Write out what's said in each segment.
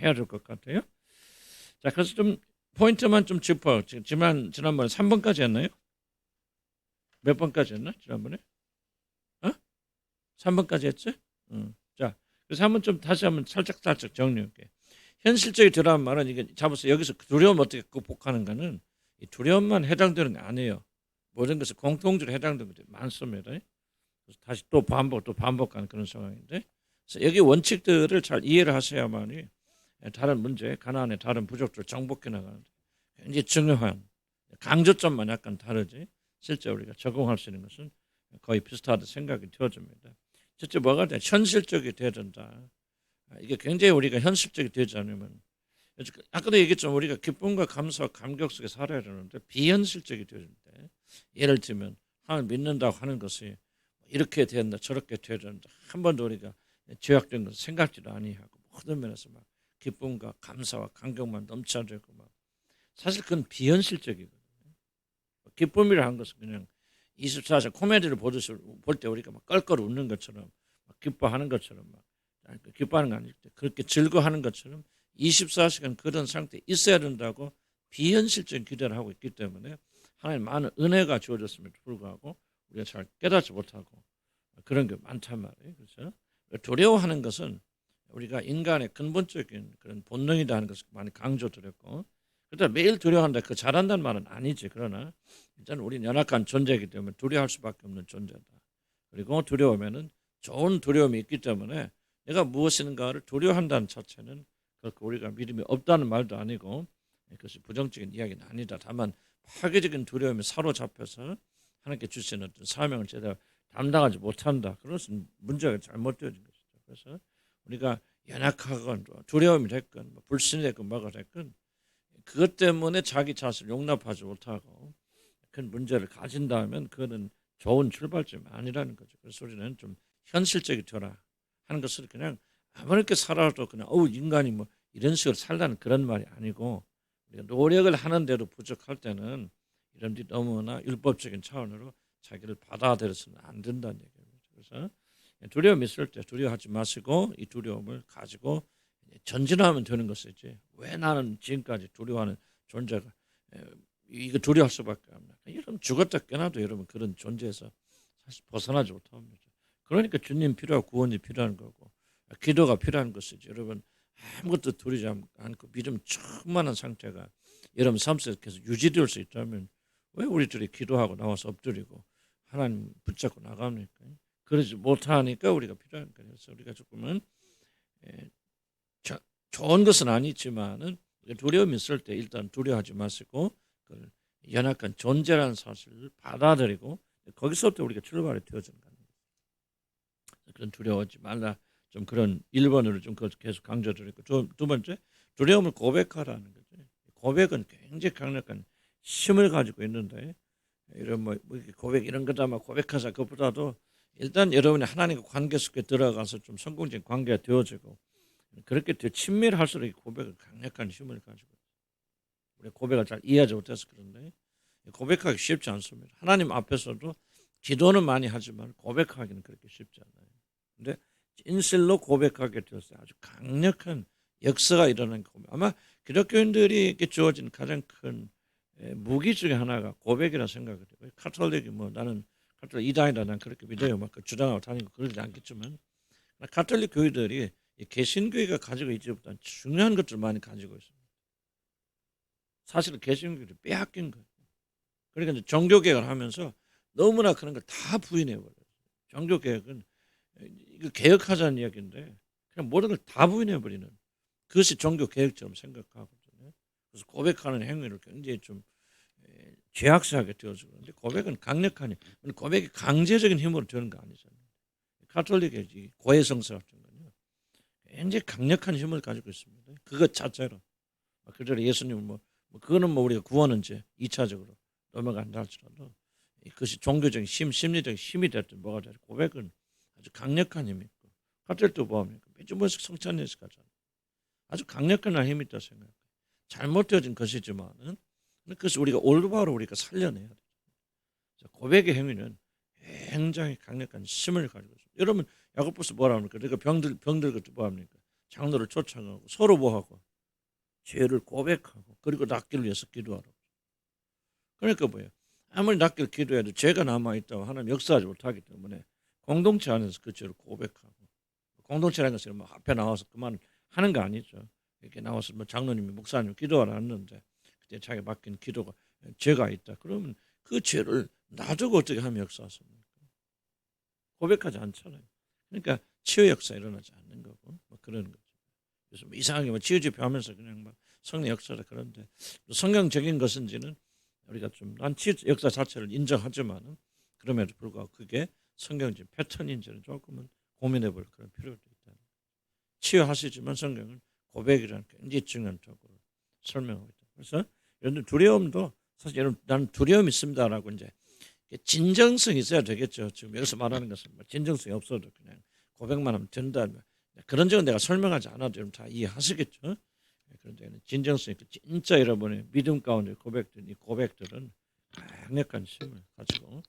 해야 될 것 같아요. 자, 그래서 좀 포인트만 좀 짚어. 지난번에 3번까지 했나요? 몇 번까지 했나? 지난번에? 어? 3번까지 했지? 자, 그래서 한번 좀 다시 한번 살짝 정리할게. 현실적이 들어간 말은 이게 잡았어. 여기서 두려움 어떻게 극복하는가는 이 두려움만 해당되는 게 아니에요. 모든 것은 공통적으로 해당되는 것들이 많습니다. 그래서 다시 또 반복하는 그런 상황인데, 그래서 여기 원칙들을 잘 이해를 하셔야만이 다른 문제, 가난의 다른 부족들을 정복해 나가는데 굉장히 중요한 강조점만 약간 다르지 실제 우리가 적용할 수 있는 것은 거의 비슷하다 생각이 되어집니다. 실제 뭐가 돼? 현실적이 돼야 된다. 이게 굉장히 우리가 현실적이 되지 않으면 아까도 얘기했지만 우리가 기쁨과 감사와 감격 속에 살아야 되는데 비현실적이 되어집니다. 예를 들면 하나님 믿는다고 하는 것이 이렇게 된다 저렇게 돼야 된다 한 번도 우리가 죄악된 것을 생각지도 아니하고 모든 면에서 막 기쁨과 감사와 감격만 넘쳐되고 막 사실 그건 비현실적이거든요. 기쁨이라 는 것은 그냥 24시간 코미디를 보듯이 볼 때 우리가 막 껄껄 웃는 것처럼 막 기뻐하는 것처럼 막 기뻐하는 거 아닐 때 그렇게 즐거워하는 것처럼 24시간 그런 상태에 있어야 된다고 비현실적인 기대를 하고 있기 때문에 하나님 많은 은혜가 주어졌음에도 불구하고 우리가 잘 깨닫지 못하고 그런 게 많단 말이에요. 그렇죠? 두려워하는 것은 우리가 인간의 근본적인 그런 본능이라는 것을 많이 강조드렸고 그러다 매일 두려워한다 그 잘한다는 말은 아니지. 그러나 일단 우리는 연약한 존재이기 때문에 두려워할 수밖에 없는 존재다. 그리고 두려우면은 좋은 두려움이 있기 때문에 내가 무엇인가를 두려워한다는 자체는 그렇게 우리가 믿음이 없다는 말도 아니고 그것이 부정적인 이야기는 아니다. 다만 파괴적인 두려움에 사로잡혀서 하나님께 주시는 어떤 사명을 제대로 담당하지 못한다. 그것은 문제가 잘못되어진 것이죠. 그래서 우리가 연약하건 두려움이 됐건 불신이 됐건 뭐가 됐건 그것 때문에 자기 자신을 용납하지 못하고 큰 문제를 가진다면 그거는 좋은 출발점이 아니라는 거죠. 그래서 우리는 좀 현실적이 되라 하는 것을 그냥 아무렇게 살아도 그냥 인간이 뭐 이런 식으로 살라는 그런 말이 아니고 우리가 노력을 하는데도 부족할 때는 이런 데 너무나 율법적인 차원으로 자기를 받아들여서는 안 된다는 얘기입니다. 그래서 두려움 있을 때 두려워하지 마시고 이 두려움을 가지고 전진하면 되는 것이지 왜 나는 지금까지 두려워하는 존재가 이거 두려워할 수밖에 없나. 여러분 죽었다 깨나도 여러분 그런 존재에서 사실 벗어나지 못합니다. 그러니까 주님 필요하고 구원이 필요한 거고 기도가 필요한 것이지. 여러분 아무것도 두리지 않고 믿음 충만한 상태가 여러분 삶 속에서 계속 유지될 수 있다면 왜 우리들이 기도하고 나와서 엎드리고 하나님 붙잡고 나갑니까? 그러지 못하니까 우리가 필요한 거예요. 그래서 우리가 조금은 좋은 것은 아니지만은 두려움이 있을 때 일단 두려워하지 마시고 그 연약한 존재라는 사실을 받아들이고 거기서부터 우리가 출발이 되어지는 거예요. 그런 두려워하지 말라. 좀 그런 1번으로 좀 계속 강조드리고 두 번째 두려움을 고백하라는 거죠. 고백은 굉장히 강력한 힘을 가지고 있는데 이런 뭐 고백 이런 거다 막 고백하자 그것보다도 일단 여러분이 하나님과 관계 속에 들어가서 좀 성공적인 관계가 되어지고 그렇게 더 친밀할수록 이 고백은 강력한 힘을 가지고 우리 고백을 잘 이해하지 못해서 그런데 고백하기 쉽지 않습니다. 하나님 앞에서도 기도는 많이 하지만 고백하기는 그렇게 쉽지 않아요. 근데 진실로 고백하게 되었어요. 아주 강력한 역사가 일어난 고백. 아마 기독교인들이 주어진 가장 큰 무기 중에 하나가 고백이라 생각을 해요. 카톨릭이 뭐 나는 카톨릭 이단이다 난 그렇게 믿어요. 막 주장하고 다니고 그러지 않겠지만 카톨릭 교회들이 개신교회가 가지고 있지 못한 중요한 것들을 많이 가지고 있습니다. 사실은 개신교회를 빼앗긴 거예요. 그러니까 이제 종교개혁을 하면서 너무나 그런 걸 다 부인해 버려요. 종교개혁은 이거 개혁하자는 이야기인데 그냥 모든 걸 다 부인해 버리는 그것이 종교개혁처럼 생각하거든요. 그래서 고백하는 행위를 굉장히 좀 죄악스하게 되어지고 그런데 고백은 강력한 힘, 고백이 강제적인 힘으로 되는 거 아니잖아요. 카톨릭의 고해성사 같은 거요. 굉장히 강력한 힘을 가지고 있습니다. 그것 자체로 그대로 예수님은 그거는 우리가 구원은 이제 2차적으로 넘어간다 할지라도 그것이 종교적인 힘, 심리적인 힘이 됐든 뭐가 됐든 고백은 아주 강력한 힘이 있고 카톨릭도 보면 매주 번씩 성찬예수 가잖아요. 아주 강력한 힘이 있다고 생각해요. 잘못되어진 것이지만은 그것을 우리가 올바로 우리가 살려내야 돼요. 고백의 행위는 굉장히 강력한 힘을 가지고 있습니다. 여러분 야고보서 뭐라 합니까? 그러니까 병들 것도 뭐 합니까? 장로를 초청하고 서로 뭐하고 죄를 고백하고 그리고 낫기를 위해서 기도하라고. 그러니까 뭐예요? 아무리 낫기를 기도해도 죄가 남아있다고 하나님 역사하지 못하기 때문에 공동체 안에서 그 죄를 고백하고, 공동체라는 것은 뭐 앞에 나와서 그만 하는 거 아니죠. 이렇게 나와서 뭐 장로님이 목사님 기도하라 했는데 그때 자기 맡긴 기도가 죄가 있다. 그러면 그 죄를 놔두고 어떻게 하면 역사하십니까? 고백하지 않잖아요. 그러니까 치유 역사 일어나지 않는 거고 뭐 그런 거죠. 그래서 뭐 이상하게 뭐 치유 집회하면서 그냥 막 성령 역사라 그런데 성경적인 것인지는 우리가 좀 난 치유 역사 자체를 인정하지만은 그럼에도 불구하고 그게 성경적 패턴인지는 조금은 고민해볼 그런 필요도 있다. 치유하시지만 성경은 고백이라는 굉장히 중요한 쪽으로 설명하고 있다. 그래서 여러분 두려움도 사실 여러분 나는 두려움이 있습니다라고 이제 진정성이 있어야 되겠죠. 지금 여기서 말하는 것은 뭐 진정성이 없어도 그냥 고백만 하면 된다. 그런 점은 내가 설명하지 않아도 여러분 다 이해하시겠죠. 그런데 진정성 있고 진짜 여러분의 믿음 가운데 고백된 이 고백들은 강력한 힘을 가지고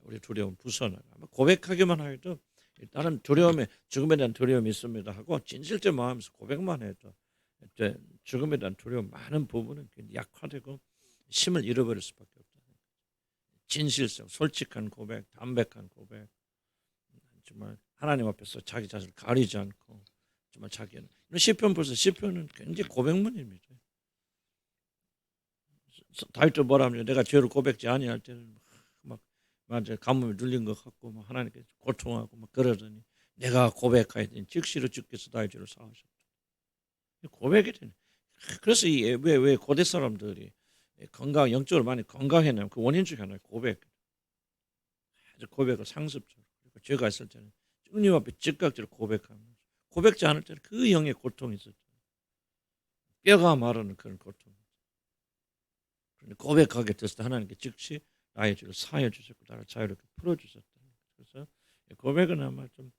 우리 두려움 부숴나가. 고백하기만 해도 일단은 두려움에 죽음에 대한 두려움이 있습니다 하고 진실제 마음에서 고백만 해도 죽음에 대한 두려움 많은 부분은 약화되고 힘을 잃어버릴 수밖에 없다. 진실성, 솔직한 고백, 담백한 고백, 정말 하나님 앞에서 자기 자신을 가리지 않고 정말 자기는 시편 벌써 시편은 굉장히 고백문입니다. 다윗도 뭐라면 내가 죄를 고백지 아니할 때는 막 맞아 가뭄에 눌린 것 같고 막 하나님께 고통하고 막 그러더니 내가 고백하였더니 즉시로 주께서 나의 죄를 사하셨다. 고백이 되네. 그래서 왜 고대 사람들이 건강 영적으로 많이 건강했냐면 그 원인 중에 하나가 고백. 아주 고백을 상습적으로 그리고 죄가 있을 때는 주님 앞에 즉각적으로 고백하면서 고백지 않을 때는 그 영의 고통이 있었죠. 뼈가 마르는 그런 고통. 고백하게 됐을 때 하나님께 즉시 나의 죄를 사하여 주셨고 나를 자유롭게 풀어주셨다. 그래서 고백은 아마 좀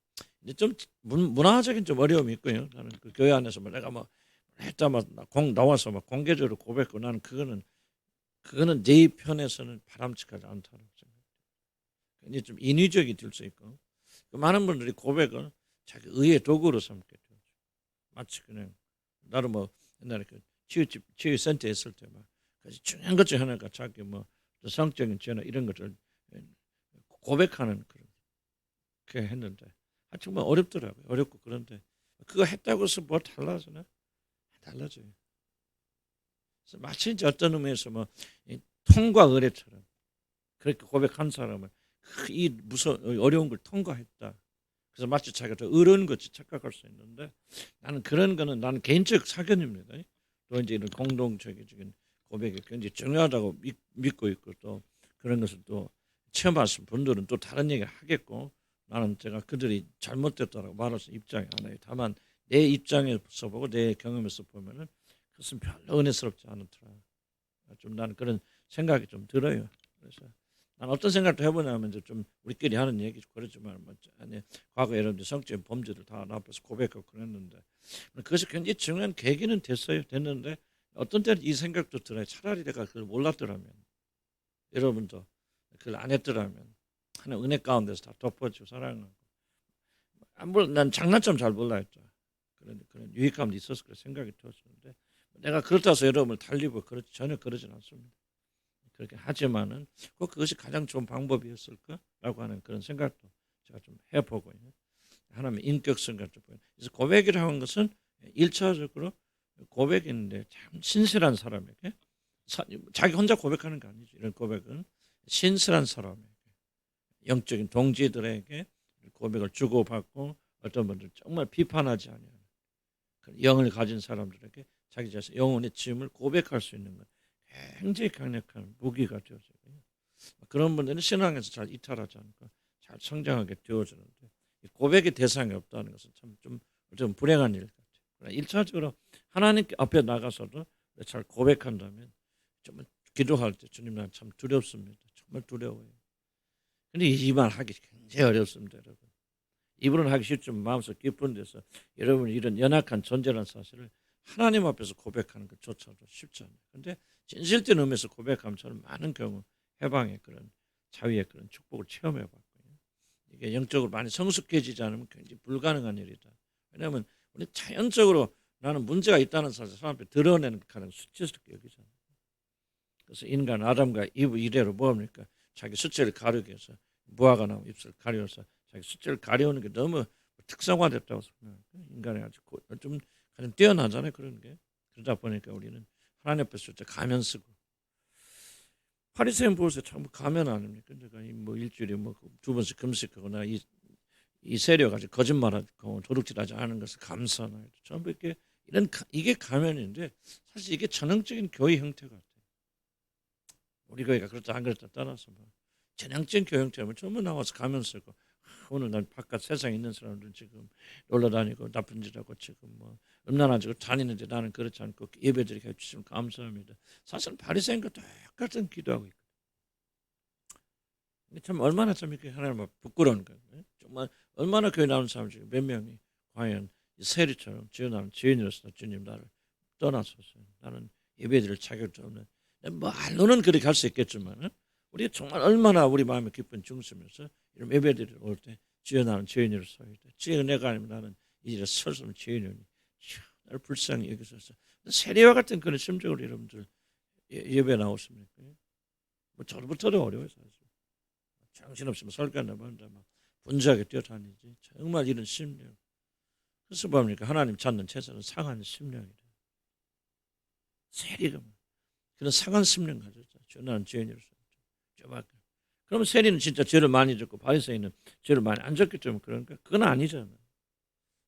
이제 좀 문화적인 좀 어려움이 있고요. 나는 그 교회 안에서 뭐 내가 뭐 했다마자 나와서 막 공개적으로 고백하고 나는 그거는 내 편에서는 바람직하지 않다고 생각해요. 굉장히 좀 인위적이 될 수 있고 그 많은 분들이 고백을 자기 의의 도구로 삼게 되죠. 마치 그냥 나도 뭐 옛날에 그 치유센터 있을 때 막 중요한 것 중에 하나가 자기 뭐 성적인 죄나 이런 것을 고백하는 그렇게 했는데 하여튼 뭐 어렵더라고요. 어렵고 그런데 그거 했다고 해서 뭐 달라지나? 달라져요. 그래서 마치 이제 어떤 의미에서 뭐 통과 의례처럼 그렇게 고백한 사람은 이 어려운 걸 통과했다. 그래서 마치 자기가 더 어려운 것이 착각할 수 있는데 나는 그런 거는 나는 개인적 사견입니다. 또 이제 이런 공동적인 고백이 굉장히 중요하다고 믿고 있고 또 그런 것을 또 체험하신 분들은 또 다른 얘기 하겠고 나는 제가 그들이 잘못됐다고 말해서 입장이 안 해요. 다만 내 입장에서 보고 내 경험에서 보면은 그것은 별로 은혜스럽지 않더라. 좀 나는 그런 생각이 좀 들어요. 그래서 난 어떤 생각도 해보냐면 이제 좀 우리끼리 하는 얘기 그렇지만 뭐 아니 과거 여러분들 성적인 범죄를 다 앞에서 고백하고 그랬는데 그것이 굉장히 중요한 계기는 됐는데 어떤 때는 이 생각도 들어요. 차라리 내가 그걸 몰랐더라면 여러분도 그걸 안 했더라면 하나님 은혜 가운데서 다 덮어주고 사랑하고 물론 난 장난점 잘 몰라했죠. 그런 유익함도 있었을 거라 생각이 들었는데 내가 그렇다고 해서 여러분을 달리고 전혀 그러진 않습니다. 그렇게 하지만은 꼭 그것이 가장 좋은 방법이었을까라고 하는 그런 생각도 제가 좀 해보고 하나님의 인격성과 좀 보여요. 그래서 고백이라고 하는 것은 1차적으로 고백인데 참 신실한 사람에게 자기 혼자 고백하는 게 아니죠. 이런 고백은 신실한 사람에게 영적인 동지들에게 고백을 주고받고 어떤 분들 정말 비판하지 않는 영을 가진 사람들에게 자기 자신 영혼의 짐을 고백할 수 있는 것 굉장히 강력한 무기가 되어져요. 그런 분들은 신앙에서 잘 이탈하지 않고 잘 성장하게 되어지는데 고백의 대상이 없다는 것은 좀 불행한 일 같아요. 1차적으로 하나님 앞에 나가서도 잘 고백한다면 정말 기도할 때 주님 난 참 두렵습니다. 정말 두려워요. 근데 이 말 하기 굉장히 어렵습니다, 여러분. 입으로는 하기 쉽지만 마음속 깊은 데서 여러분이 이런 연약한 존재라는 사실을 하나님 앞에서 고백하는 것조차도 쉽지 않아요. 그런데 진실된 의미에서 고백하면 저는 많은 경우 해방의 그런 자유의 그런 축복을 체험해봤고요. 이게 영적으로 많이 성숙해지지 않으면 굉장히 불가능한 일이다. 왜냐하면 우리 자연적으로 나는 문제가 있다는 사실 사람 앞에 드러내는 가장 수치스럽게 여기잖아요. 그래서 인간 아담과 이브 이래로 뭡니까? 자기 수치를 가리기 위해서 무화과 나무 잎을 가려서 자기 수치를 가려오는 게 너무 특성화됐다고 생각해요. 인간이 아주 좀 가장 뛰어나잖아요. 그런 게. 그러다 보니까 우리는 하나님 앞에서 가면 쓰고 바리새인 보세요. 전부 가면 아닙니까? 제가 뭐 일주일에 뭐 두 번씩 금식하거나 이 세력 아주 거짓말하고 도둑질하지 않은 것을 감사하나요? 전부 이렇게 이게 가면인데 사실 이게 전형적인 교회 형태 같아요. 우리 교회가 그렇다 안 그렇다 떠나서 뭐 전형적인 교회 형태면 전부 나와서 가면 쓰고 오늘 날 바깥 세상에 있는 사람들은 지금 놀러 다니고 나쁜 짓하고 지금 뭐 음란한 짓을 다니는데 나는 그렇지 않고 예배드리게 해주시면 감사합니다. 사실 바리새인과 똑같은 기도하고 있고 참 얼마나 참 이렇게 하나님 앞 부끄러운 거예요. 정말 얼마나 교회 나오는 사람 중에 몇 명이 과연 이 세리처럼 지어나는 지인으로서 주님 나를 떠나소서. 나는 예배드릴 자격도 없는 말로는 그렇게 할 수 있겠지만 우리가 정말 얼마나 우리 마음에 깊은 중심에서 이런 예배드리러 올 때 지어나는 죄인으로서 주의 은혜가 아니면 나는 이 일에 설 수 없는 죄인이니 나를 불쌍히 여기소서. 세리와 같은 그런 심정으로 여러분들 예배 나오십니까? 뭐 저부터도 어려워요 사실. 정신없이 설교한다 말한다 막 분주하게 뛰어다니지. 정말 이런 심령. 그래서 뭡니까? 하나님 찾는 제사는 상한 심령이래. 세리가 그런 상한 심령 가졌죠. 나는 죄인이로서. 그러면 세리는 진짜 죄를 많이 졌고 바리새인은 죄를 많이 안 졌기 때문에 그러니까 그건 아니잖아.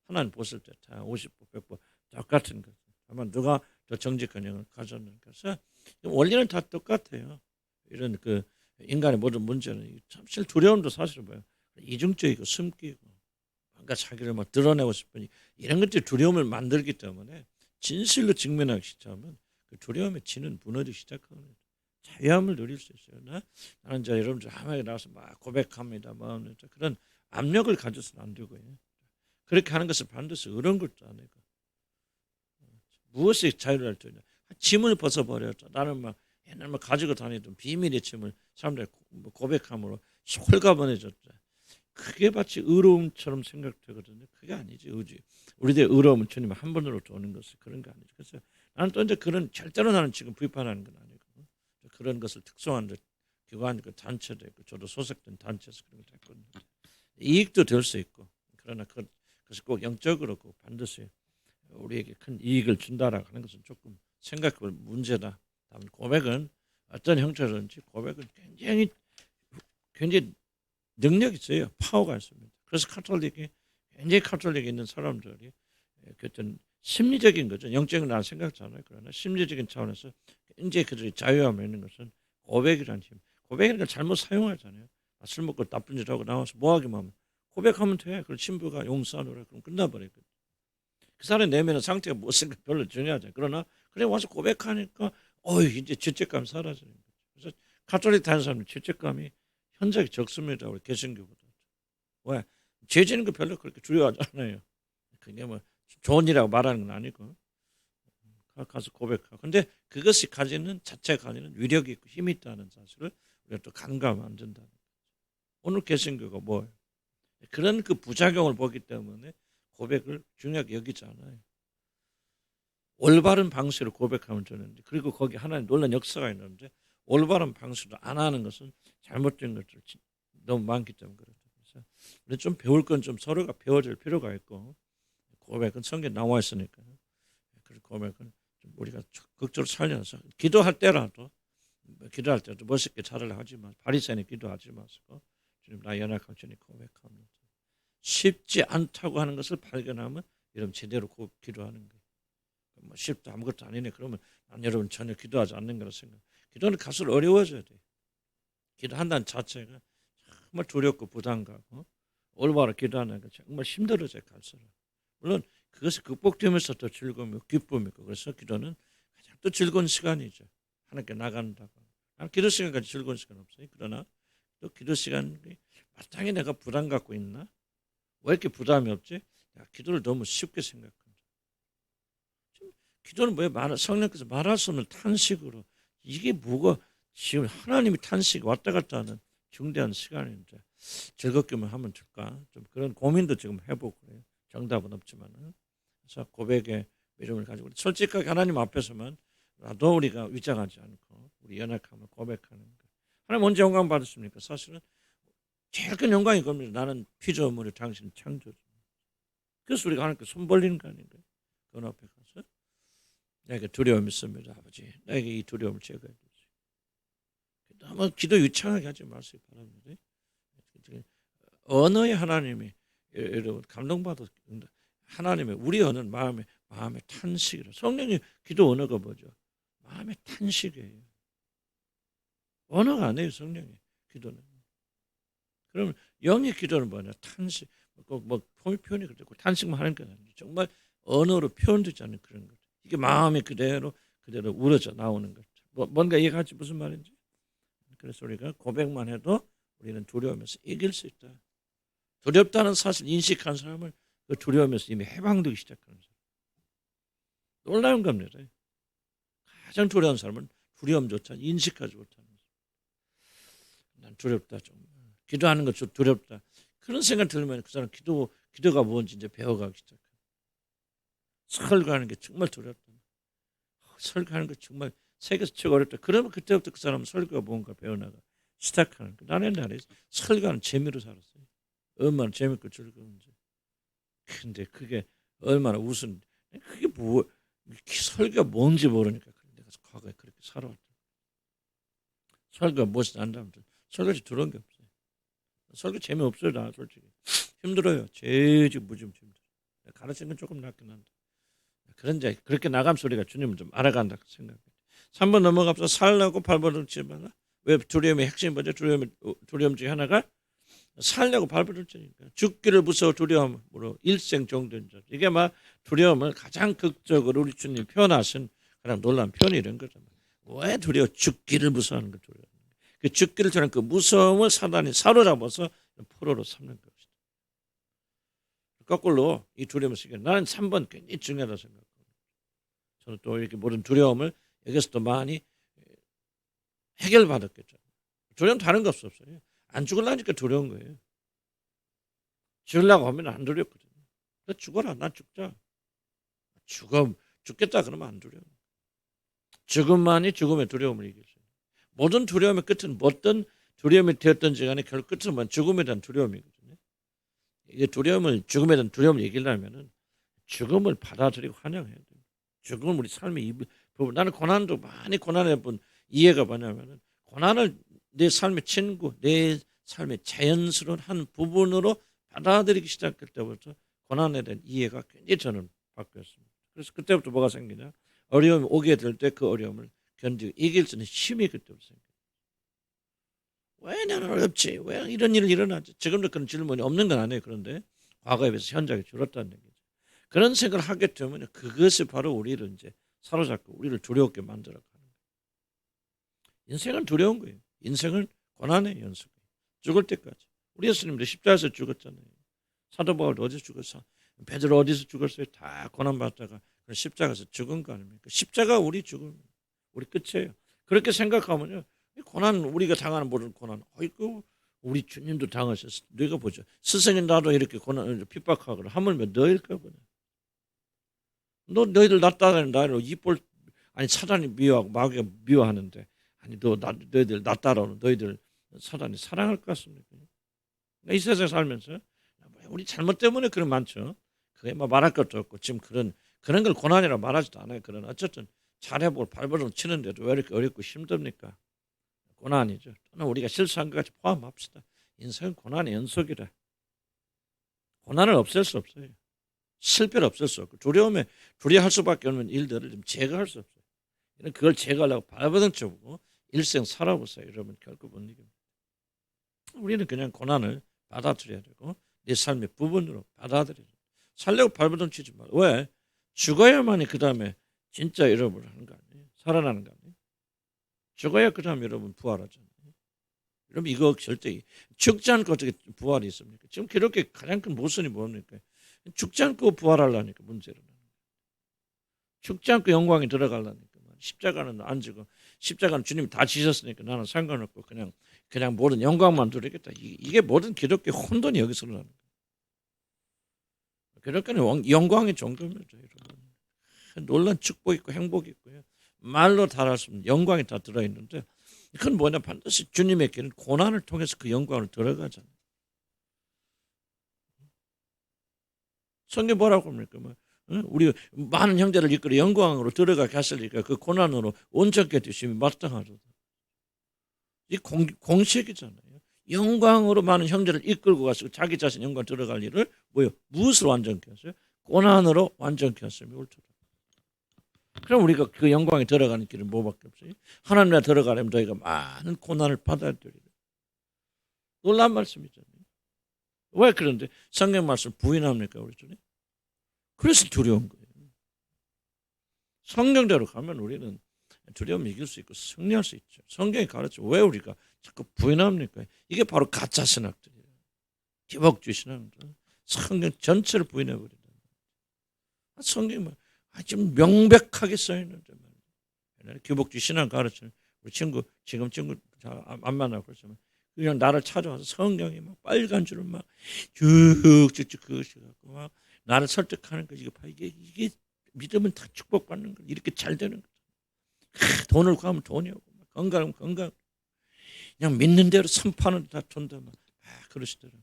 하나님 보실 때 다 50보 100보 똑같은 거. 다만 누가 더 정직한 영을 가졌는가. 그래서 원리는 다 똑같아요. 이런 그 인간의 모든 문제는 사실 두려움도 사실은 뭐예요? 이중적이고 숨기고 뭔가 자기를 막 드러내고 싶으니 이런 것들이 두려움을 만들기 때문에 진실로 직면하기 시작하면 그 두려움의 진은 무너지기 시작합니다. 자유함을 누릴 수 있어요. 나는 이제 여러분들 함에 나와서 막 고백합니다. 그런 압력을 가져서는 안 되고요. 그렇게 하는 것은 반드시 어려운 것도 아니고 무엇이 자유를 할 때 짐을 벗어버렸죠. 나는 막 옛날 뭐 가지고 다니던 비밀의 짐을 사람들이 고백함으로 홀가분해졌죠. 그게 마치 의로움처럼 생각되거든요. 그게 아니지 의지. 우리들의 의로움은 주님 한 번으로 도는 것이 그런 게 아니죠. 그래서 나는 또 이제 그런 절대로 나는 지금 비판하는 건 아니고 그런 것을 특성한 기관 그 단체도 있고 저도 소속된 단체에서 그런 걸 했거든요. 이익도 될 수 있고 그러나 그것이 꼭 영적으로 꼭 반드시 우리에게 큰 이익을 준다라고 하는 것은 조금 생각해볼 문제다. 다만 고백은 어떤 형태로든지 고백은 굉장히 능력이 있어요. 파워가 있습니다. 그래서 굉장히 카톨릭에 있는 사람들이 어떤 심리적인 거죠. 영적인 난 생각잖아요. 그러나 심리적인 차원에서 굉장히 그들이 자유함을 있는 것은 고백이라는 힘. 고백이라는 걸 잘못 사용하잖아요. 술 먹고 나쁜 짓 하고 나와서 뭐 하기만 하면 고백하면 돼. 그럼 신부가 용서하노라. 그럼 끝나버리거든. 그 사람의 내면의 상태가 무엇인가 별로 중요하죠. 그러나 그래 와서 고백하니까 이제 죄책감 사라지는 거죠. 그래서 카톨릭 다는 사람은 죄책감이 현저히 적습니다. 우리 개신교보다. 왜? 죄 지는 거 별로 그렇게 중요하지 않아요. 그게 뭐 좋은 일이라고 말하는 건 아니고 가서 고백하고. 근데 그것이 자체가 가지는 위력이 있고 힘이 있다는 사실을 우리가 또 간과하면 안 된다는 거죠. 오늘 개신교가 뭐예요? 그런 그 부작용을 보기 때문에 고백을 중요하게 여기지 않아요. 올바른 방식으로 고백하면 되는데 그리고 거기 하나님 놀라운 역사가 있는데 올바른 방식으로 안 하는 것은 잘못된 것들 너무 많기 때문에 그렇다. 그래서 우리 좀 배울 건 좀 서로가 배워줄 필요가 있고 고백은 성경에 나와 있으니까 그리고 고백은 좀 우리가 극적으로 살려서 기도할 때도 멋있게 잘을 하지 마. 바리새인이 기도하지 마시고 주님 나 연약한 주님 고백합니다. 쉽지 않다고 하는 것을 발견하면 여러분 제대로 기도하는 거예요. 뭐 쉽다 아무것도 아니네 그러면 난 여러분 전혀 기도하지 않는 거라 생각. 기도는 갈수록 어려워져야 돼. 기도한다는 자체가 정말 두렵고 부담가고 올바로 기도하는 거 정말 힘들어져요 갈수록. 물론 그것이 극복되면서 또 즐거움이고 기쁨이 있고 그래서 기도는 가장 또 즐거운 시간이죠. 하나님께 나간다고. 난 기도 시간까지 즐거운 시간 없어요. 그러나 또 기도 시간이 마땅히 내가 부담 갖고 있나? 왜 이렇게 부담이 없지? 내가 기도를 너무 쉽게 생각한다. 기도는 뭐예요? 성령께서 말할 수 없는 탄식으로 이게 뭐가 지금 하나님이 탄식 왔다 갔다 하는 중대한 시간인데 즐겁게만 하면 될까? 좀 그런 고민도 지금 해보고 그래요. 정답은 없지만은 그래서 고백의 믿음을 가지고 솔직하게 하나님 앞에서만 나도 우리가 위장하지 않고 우리 연약함을 고백하는 것. 하나님 언제 영광 받으십니까? 사실은 제일 큰 영광이 겁니다. 나는 피조물을 당신 창조주. 그래서 우리가 하나님께 손 벌리는 거 아닌가요? 그 앞에 가서 내게 두려움이 있습니다. 아버지 나에게 이 두려움을 제거해 주세요. 너무 기도 유창하게 하지 마세요. 바랍니다. 언어의 하나님이 여러분 감동받아 하나님의 우리 언어는 마음의 탄식이라. 성령의 기도 언어가 뭐죠? 마음의 탄식이에요. 언어가 아니에요. 성령의 기도는. 그러면 영의 기도는 뭐냐? 탄식. 뭐 표현이 그렇고 탄식만 하는 게 아니죠. 정말 언어로 표현되지 않는 그런 것. 이게 마음이 그대로 우러져 나오는 것. 뭔가 이해가지 무슨 말인지. 그래서 우리가 고백만 해도 우리는 두려움에서 이길 수 있다. 두렵다는 사실 인식한 사람을 그 두려움에서 이미 해방되기 시작하는 사람. 놀라운 겁니다. 가장 두려운 사람은 두려움조차 인식하지 못하는 사람. 난 두렵다 정말. 기도하는 것 두렵다. 그런 생각 들면 그 사람 기도가 뭔지 이제 배워가기 시작해요. 설교하는 게 정말 두렵다. 설교하는 거 정말 세계에서 최고 어렵다. 그러면 그때부터 그 사람은 설교가 뭔가 배워나가 시작하는 거예요. 나는 옛날에 설교하는 재미로 살았어요. 얼마나 재밌고 즐거운지. 근데 그게 얼마나 그게 설교가 뭔지 모르니까 내가 과거에 그렇게 살아왔다. 설교가 무엇인지 안다면 설교지 들어온 게 없어요. 설교 재미없어요. 나 솔직히. 힘들어요. 무지무지 힘들어요. 가르치는 건 조금 낫긴 한데. 그런데 그렇게 나감 소리가 주님을 좀 알아간다 생각해요. 3번 넘어가서 살라고 발버둥치지 마라. 왜 두려움의 핵심이 뭐죠? 두려움 중에 하나가 살려고 발버둥치니까. 죽기를 무서워 두려움으로 일생 종된 자. 이게 막 두려움을 가장 극적으로 우리 주님 표현하신 그런 놀라운 표현이 이런 거죠. 왜 두려워? 죽기를 무서워하는 거 두려워. 그 죽기를 저는 그 무서움을 사단이 사로잡아서 포로로 삼는 것이다. 거꾸로 이 두려움을 쓰게 나는 3번 굉장히 중요하다고 생각합니다. 저는 또 이렇게 모든 두려움을 여기서 또 많이 해결받았겠죠. 두려움 다른 거 없어요. 안 죽으려니까 두려운 거예요. 죽으려고 하면 안 두렵거든요. 죽어라. 난 죽자. 죽겠다 그러면 안 두려워. 죽음만이 죽음의 두려움을 이길 수 있어요. 모든 두려움의 끝은 어떤 두려움이 되었든지 간에 결국 끝은 뭐 죽음에 대한 두려움이거든요. 이게 죽음에 대한 두려움을 이기려면 죽음을 받아들이고 환영해야 돼요. 죽음은 우리 삶의 부분. 나는 고난도 많이 고난해 본 이해가 뭐냐면 고난을 내 삶의 친구, 내 삶의 자연스러운 한 부분으로 받아들이기 시작할 때부터 고난에 대한 이해가 굉장히 저는 바뀌었습니다. 그래서 그때부터 뭐가 생기냐? 어려움이 오게 될 때 그 어려움을 견디고 이길 수 있는 힘이 그때부터 생겨요. 왜 나는 어렵지? 왜 이런 일이 일어나지? 지금도 그런 질문이 없는 건 아니에요. 그런데 과거에 비해서 현장이 줄었다는 얘기죠. 그런 생각을 하게 되면 그것이 바로 우리를 이제 사로잡고 우리를 두렵게 만들어가는 거예요. 인생은 두려운 거예요. 인생은 고난의 연속이에요. 죽을 때까지. 우리 예수님도 십자가에서 죽었잖아요. 사도 바울도 어디서 죽었어? 베드로 어디서 죽었어요? 다 고난받다가 십자가에서 죽은 거 아닙니까? 십자가 우리 죽음, 우리 끝이에요. 그렇게 생각하면요. 고난 우리가 당하는 모든 고난, 아이고 우리 주님도 당하셨어. 너희가 보죠. 스승인 나도 이렇게 고난 핍박하고 하물며 너일까 보네. 너희들 나 따라하는 나를 아니 사단이 미워하고 마귀가 미워하는데 아니 너희들 나 따라오는 너희들 사단이 사랑할 것 같습니까? 이 세상 살면서 우리 잘못 때문에 그런 많죠. 그게 뭐 말할 것도 없고 지금 그런 걸 고난이라 말하지도 않아요. 그런 어쨌든 잘해보고 발버둥 치는데도 왜 이렇게 어렵고 힘듭니까? 고난이죠. 또는 우리가 실수한 것까지 포함합시다. 인생은 고난의 연속이라. 고난을 없앨 수 없어요. 실패를 없앨 수 없고 두려워할 수밖에 없는 일들을 좀 제거할 수 없어요. 그걸 제거하려고 발버둥 쳐보고 일생 살아보세요. 여러분 결코 못 이깁니다. 우리는 그냥 고난을 받아들여야 되고 내 삶의 부분으로 받아들여야 돼요. 살려고 발버둥 치지 마. 왜? 죽어야만이 그 다음에 진짜 여러분 하는 거 아니에요? 살아나는 거 아니에요? 죽어야 그 다음에 여러분 부활하잖아요. 여러분 이거 절대 죽지 않고 어떻게 부활이 있습니까? 지금 그렇게 가장 큰 모순이 뭡니까? 죽지 않고 부활하려니까 문제를. 죽지 않고 영광에 들어가려니까. 십자가는 안 지고 십자가는 주님이 다 지셨으니까 나는 상관없고 그냥 모든 영광만 누리겠다. 이게 모든 기독교 혼돈이 여기서 나는 거예요. 그러니까 영광의 종교입니다, 여러분. 놀란 축복 있고 행복 있고요. 말로 달할 수 없는 영광이 다 들어있는데 그건 뭐냐 반드시 주님에게는 고난을 통해서 그 영광을 들어가잖아요. 성경 뭐라고 합니까? 뭐, 우리 많은 형제를 이끌어 영광으로 들어가게 하시니까 그 고난으로 온전케 되심이 마땅하죠. 이 공식이잖아요. 영광으로 많은 형제를 이끌고 가서 자기 자신 영광 들어갈 일을 뭐요? 무엇으로 완전케 하세요? 고난으로 완전케 하심이 옳도다. 그럼 우리가 그 영광에 들어가는 길은 뭐밖에 없어요? 하나님 나라에 들어가려면 저희가 많은 고난을 받아야 되리라. 놀라운 말씀이잖아요. 왜 그런데 성경 말씀 부인합니까 우리 주님? 그래서 두려운 거예요. 성경대로 가면 우리는 두려움 이길 수 있고 승리할 수 있죠. 성경이 가르쳐 왜 우리가 자꾸 부인합니까? 이게 바로 가짜 신학들이에요. 기복주의 신학들. 성경 전체를 부인해버린다. 성경이 좀 명백하게 써있는데 말이에요. 기복주의 신학 가르치는 우리 친구 지금 친구 안 만나고 그러지만 그냥 나를 찾아와서 성경이 막 빨간 줄을 막 쭉쭉쭉 그으셔갖고 막 나를 설득하는 거 이게 믿으면 다 축복받는 거 이렇게 잘 되는 거. 돈을 구하면 돈이 오고 건강하면 건강. 그냥 믿는 대로 선파는 다 돈다 막 그러시더라고.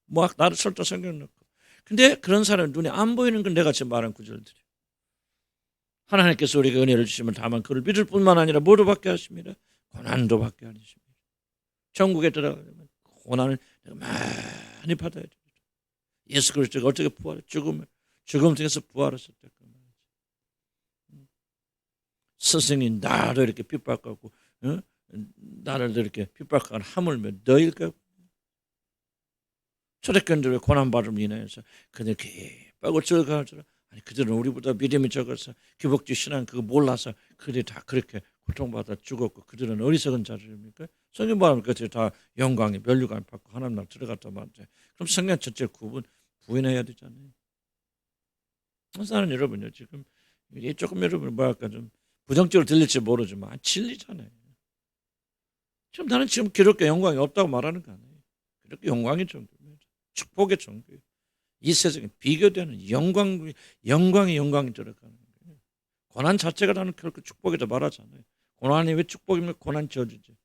막 나를 설득 성경 넣고. 근데 그런 사람 눈에 안 보이는 건 내가 지금 말한 구절들이. 하나님께서 우리에게 은혜를 주시면 다만 그를 믿을 뿐만 아니라 뭐도 받게 하십니다. 고난도 받게 하십니다. 천국에 들어가려면 고난을 내가 많이 받아야 됩니다. 예수 그리스도가 어떻게 부활해? 죽음 중에서 부활하셨다. 스승이 나를 이렇게 핍박하고 나를 이렇게 핍박하는 하물며 너일까? 초대교인들의 고난받음을 인하여서 그들 기쁘고 즐거워하더라. 아니 그들은 우리보다 믿음이 적어서 기복주의 신앙 그거 몰라서 그들이 다 그렇게 고통받아 죽었고 그들은 어리석은 자들입니까? 성경 말하면 그들이 다 영광에 면류관 받고 하나님 나라 들어갔단 말이죠. 그럼 성경 전체를 부인해야 되잖아요. 사는 여러분요 지금 조금 여러분 뭐랄까 좀 부정적으로 들릴지 모르지만 진리잖아요. 지금 나는 지금 기독교 영광이 없다고 말하는 거 아니에요. 기독교 영광의 종교입니다. 축복의 종교예요. 이 세상에 비교되는 영광이 들어가는 거예요. 고난 자체가 나는 결코 축복이다 말하잖아요. 고난이 왜 축복이면 고난 저주지.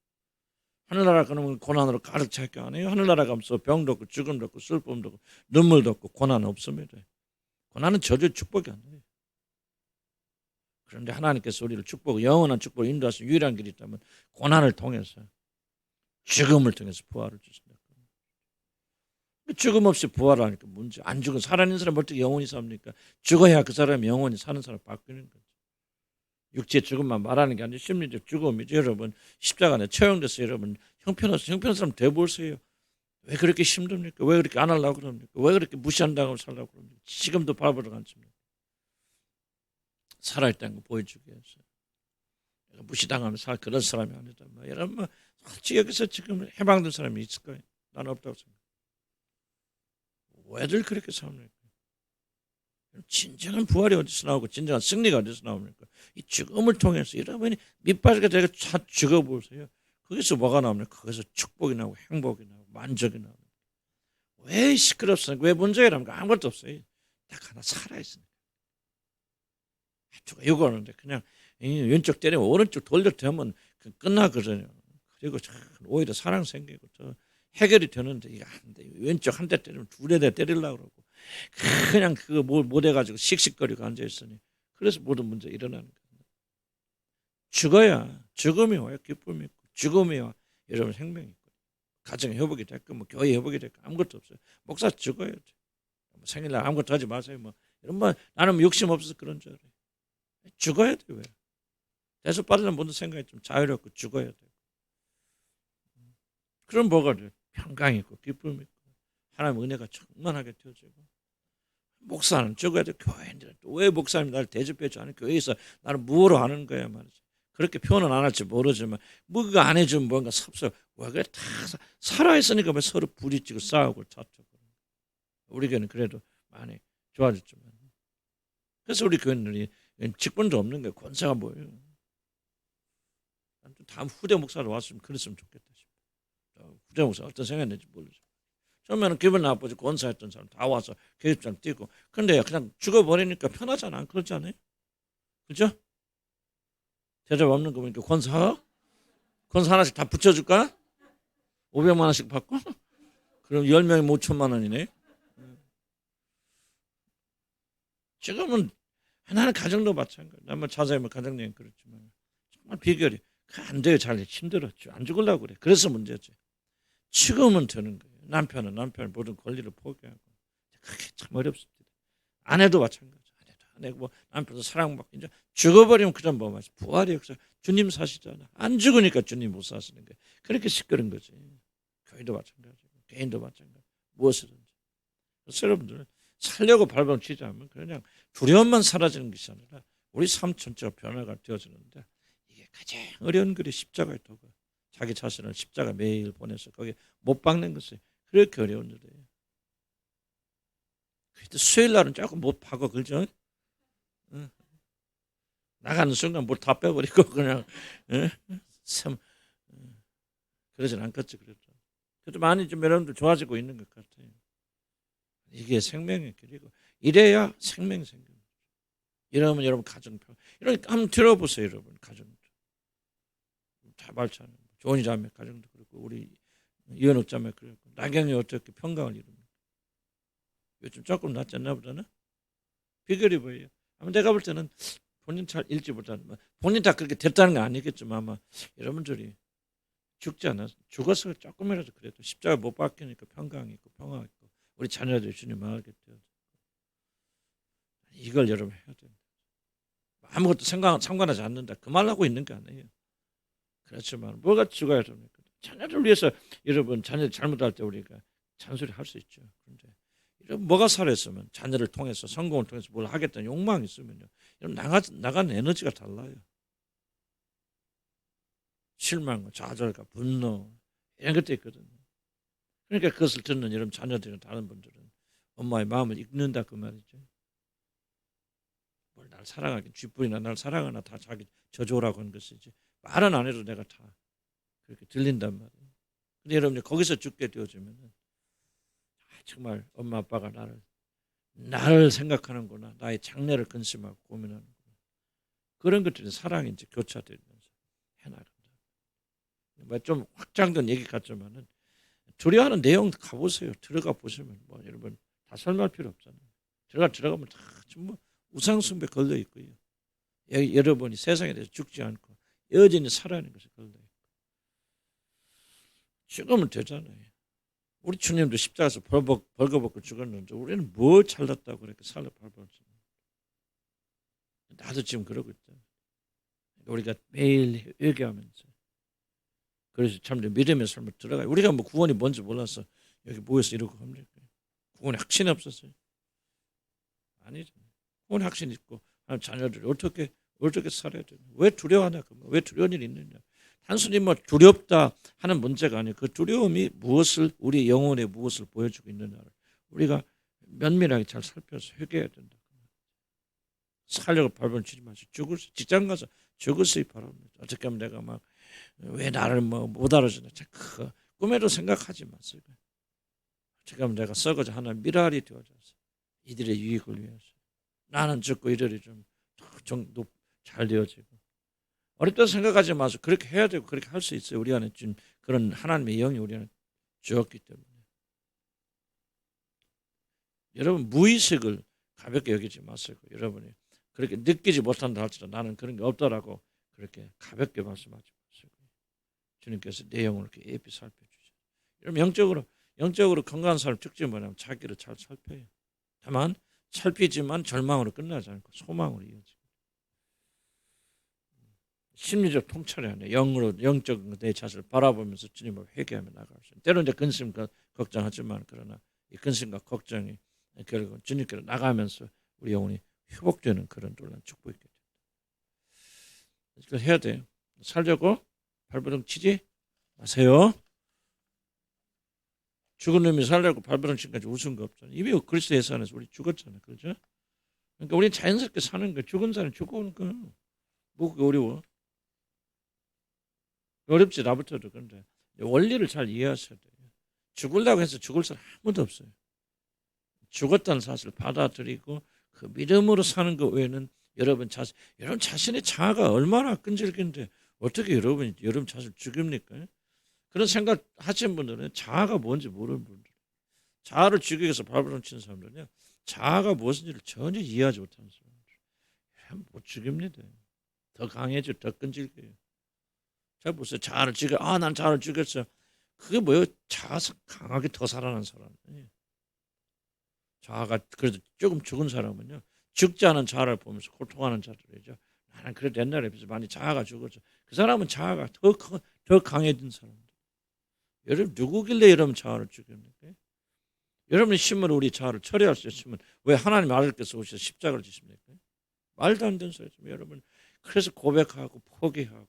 하늘나라 그러면 고난으로 가득 찰 거 아니에요. 하늘나라 가면서 병도 없고 죽음도 없고 슬픔도 없고 눈물도 없고 고난은 없습니다. 고난은 저주의 축복이 아니에요. 그런데 하나님께서 우리를 영원한 축복을 인도하신 유일한 길이 있다면 고난을 통해서 죽음을 통해서 부활을 주신다. 죽음 없이 부활하니까 문제. 안 죽은 살아있는 사람 어떻게 영원히 삽니까? 죽어야 그 사람이 영원히 사는 사람 바뀌는 거죠. 육체의 죽음만 말하는 게 아니라 심리적 죽음이죠. 여러분 십자가 안에 처형돼서 여러분 형편없는 사람 돼보세요. 왜 그렇게 힘듭니까? 왜 그렇게 안 하려고 그럽니까? 왜 그렇게 무시한다고 살려고 그럽니까? 지금도 바라보러 앉습니다. 살아있다는 거 보여주기 위해서. 무시당하면 그런 사람이 아니다. 여러분 솔직히 여기서 지금 해방된 사람이 있을 거예요. 나는 없다고 생각해요. 왜들 그렇게 삽니까? 진정한 부활이 어디서 나오고 진정한 승리가 어디서 나옵니까? 이 죽음을 통해서 여러분이 밑바닥에 대고 죽어보세요. 거기서 뭐가 나옵니까? 거기서 축복이 나오고 행복이 나오고 만족이 나오고. 왜 시끄럽습니까? 왜 문제라니까 아무것도 없어요. 딱 하나 살아있으니까. 누가 욕하는데 그냥 왼쪽 때리면 오른쪽 돌려대면 끝나거든요. 그리고 오히려 사랑 생기고 해결이 되는데 이게 안 돼. 왼쪽 한 대 때리면 두 대 때리려고 그러고 그냥 그거 못 해가지고 씩씩거리고 앉아있으니 그래서 모든 문제 일어나는 거예요. 죽어야 죽음이 와요. 기쁨이 있고 죽음이 와 여러분 생명이 있고 가정 회복이 됐고 뭐 교회 회복이 됐고 아무것도 없어요. 목사 죽어야 돼. 뭐 생일날 아무것도 하지 마세요. 뭐 이런 나는 욕심 없어서 그런 줄 알아요. 죽어야 돼. 왜? 대접 받으려면 모든 생각이 좀 자유롭고 죽어야 돼. 그럼 뭐가 돼? 평강이 있고 기쁨이 있고 하나님의 은혜가 충만하게 되어지고 목사는 죽어야 돼. 교회인들은 또 왜 목사님 나를 대접해주지 않은 교회에서 나를 무엇으로 하는 거야 말이지. 그렇게 표현은 안 할지 모르지만 그거 안 해주면 뭔가 섭섭. 왜 그래? 다 살아있으니까 왜 서로 부딪히고 싸우고 다투고. 우리 교회는 그래도 많이 좋아졌지만 그래서 우리 교회들이 직분도 없는 거예요. 권세가 뭐예요? 다음 후대 목사로 왔으면 그랬으면 좋겠다 싶어요. 후대 목사 어떤 생각했는지 모르죠. 처음에는 기분 나쁘지. 권사했던 사람 다 와서 계집장 뛰고. 근데 그냥 죽어버리니까 편하잖아. 안 그렇지 않아요? 그죠? 대접 없는 거 보니까 권사 하나씩 다 붙여줄까? 500만 원씩 받고? 그럼 10명이 5천만 원이네. 지금은 하나는 가정도 마찬가지. 나뭐 자세히 뭐 가정여행 그렇지만 정말 비결이 안 돼요. 잘 힘들었죠. 안 죽으려고 그래. 그래서 문제지. 지금은 되는 거예요. 남편은 모든 권리를 포기하고. 그게 참 어렵습니다. 아내도 마찬가지. 아내도 뭐 남편도 사랑받고 이제 죽어버리면 그전 뭐 마치 부활이 역사. 주님 사시잖아. 안 죽으니까 주님 못 사시는 거예요. 그렇게 시끄러운 거지. 교회도 마찬가지고 개인도 마찬가지. 무엇이든지. 그래서 여러분들 살려고 발버둥 치지 않으면 그냥 두려움만 사라지는 것이 아니라 우리 삶 전체가 변화가 되어지는데 이게 가장 어려운 글이 십자가의 도가. 자기 자신을 십자가 매일 보내서 거기에 못 박는 것이 그렇게 어려운 일이에요. 그래도 수요일 날은 조금 못 박아 그죠? 나가는 순간 뭘 다 빼버리고 그냥 참 그러진 않겠지. 그래도 많이 좀 여러분들 좋아지고 있는 것 같아요. 이게 생명의 길이고 이래야 생명이 생깁니다. 이러면 여러분 가정평 이러니까 한번 들어보세요. 여러분 가정 다 말잖아요. 조은이 자매 가정도 그렇고 우리 이현욱 자매 그렇고 나경이 어떻게 평강을 이룹니까? 요즘 조금 낫지 않나 보다는 비결이 뭐예요? 아마 내가 볼 때는 본인 잘 읽지 못하는 본인 다 그렇게 됐다는 건 아니겠지만 아마 여러분들이 죽지 않아서 죽어서 조금이라도 그래도 십자가 못 박히니까 평강이 있고 평화 있고 우리 자녀들 주님 알게 되어 이걸 여러분 해야 됩니다. 아무것도 상관하지 않는다 그 말하고 있는 게 아니에요. 그렇지만 뭐가 죽어야 됩니까? 자녀를 위해서 여러분 자녀들 잘못할 때 우리가 잔소리 할 수 있죠. 그런데 이런 뭐가 살아있으면 자녀를 통해서 성공을 통해서 뭘 하겠다는 욕망이 있으면요. 이런 나가는 에너지가 달라요. 실망과 좌절과 분노 이런 것도 있거든요. 그러니까 그것을 듣는 여러분 자녀들이나 다른 분들은 엄마의 마음을 읽는다 그 말이죠. 뭘 날 사랑하긴 쥐뿔이나 날 사랑하나 다 자기 저조라고 하는 것이지 말은 안 해도 내가 다 그렇게 들린단 말이에요. 근데 여러분 거기서 죽게 되어지면 정말 엄마 아빠가 나를 생각하는구나. 나의 장래를 근심하고 고민하는구나. 그런 것들이 사랑이 이제 교차되면서 해나간다. 좀 확장된 얘기 같지만은 두려워하는 내용 가보세요. 들어가 보시면 뭐 여러분 다 설명할 필요 없잖아요. 들어가면 다 전부 우상숭배 걸려 있고요. 여러분이 세상에 대해서 죽지 않고 여전히 살아있는 것에 걸려 있고 죽으면 되잖아요. 우리 주님도 십자가에서 벌거벗고 죽었는데 우리는 뭐 잘났다고 그렇게 살려 발버둥 나도 지금 그러고 있다. 우리가 매일 회개하면서 그래서 참 믿음의 삶을 들어가요. 우리가 뭐 구원이 뭔지 몰라서 여기 모여서 이러고 합니까? 구원에 확신이 없었어요. 아니죠. 구원에 확신이 있고 자녀들이 어떻게 살아야 되냐? 왜 두려워하냐? 왜 두려운 일이 있느냐? 단순히 뭐 두렵다 하는 문제가 아니에요. 그 두려움이 우리 영혼에 무엇을 보여주고 있느냐를 우리가 면밀하게 잘 살펴서 회개해야 된다. 살려고 발버둥 치지 마시고 직장 가서 죽으시기 바랍니다. 어떻게 하면 내가 막 왜 나를 뭐 못 알아주냐? 그 꿈에도 생각하지 마세요. 어떻게 하면 내가 썩어져 하나 미랄이 되어져서 이들의 유익을 위해서 나는 죽고 이들이 좀 잘 되어지고 어렵다고 생각하지 마세요. 그렇게 해야 되고 그렇게 할 수 있어요. 우리 안에 지금 그런 하나님의 영이 우리 안에 주었기 때문에 여러분 무의식을 가볍게 여기지 마세요. 여러분이 그렇게 느끼지 못한다 할지라도 나는 그런 게 없다라고 그렇게 가볍게 말씀하지 마세요. 주님께서 내 영혼을 이렇게 예비 살펴주죠. 여러분 영적으로 건강한 사람 특징이 뭐냐면 자기를 잘 살펴요. 다만 살피지만 절망으로 끝나지 않고 소망으로 이어지고 심리적 통찰이 아니에요. 영적 내 자신을 바라보면서 주님을 회개하며 나갈 수 있는. 때로는 이제 근심과 걱정하지만 그러나 이 근심과 걱정이 결국 주님께로 나가면서 우리 영혼이 회복되는 그런 놀라운 축복이 있겠죠. 이걸 해야 돼요. 살려고 발버둥 치지 마세요. 죽은 놈이 살려고 발버둥 치기까지 웃은 거 없잖아요. 이미 그리스도 예수 안에서 우리 죽었잖아요. 그렇죠? 그러니까 우리는 자연스럽게 사는 거예요. 죽은 사람이 죽어오는 거예요. 뭐 그게 어려워? 어렵지 나부터도. 그런데 원리를 잘 이해하셔야 돼요. 죽으려고 해서 죽을 사람 아무도 없어요. 죽었다는 사실을 받아들이고 그 믿음으로 사는 것 외에는 여러분 자신의 자아가 얼마나 끈질긴데 어떻게 여러분 자신을 죽입니까? 그런 생각 하시는 분들은 자아가 뭔지 모르는 분들, 자아를 죽이기 위해서 발버둥 치는 사람들은요, 자아가 무엇인지를 전혀 이해하지 못하는 사람들, 못 죽입니다. 더 강해져, 더 끈질겨요. 잘 보세요. 자아를 죽여, 난 자아를 죽였어. 그게 뭐예요? 자아 강하게 더 살아난 사람. 자아가 그래도 조금 죽은 사람은요, 죽지 않은 자아를 보면서 고통하는 자들이죠. 나는 그래도 옛날에 비해서 많이 자아가 죽었죠. 그 사람은 자아가 더 강해진 사람들. 여러분 누구길래 여러분 자아를 죽입니까? 여러분의 힘으로 우리 자아를 처리할 수 있으면 왜 하나님 아들께서 오셔서 십자가를 지십니까? 말도 안 되는 소리죠. 여러분 그래서 고백하고 포기하고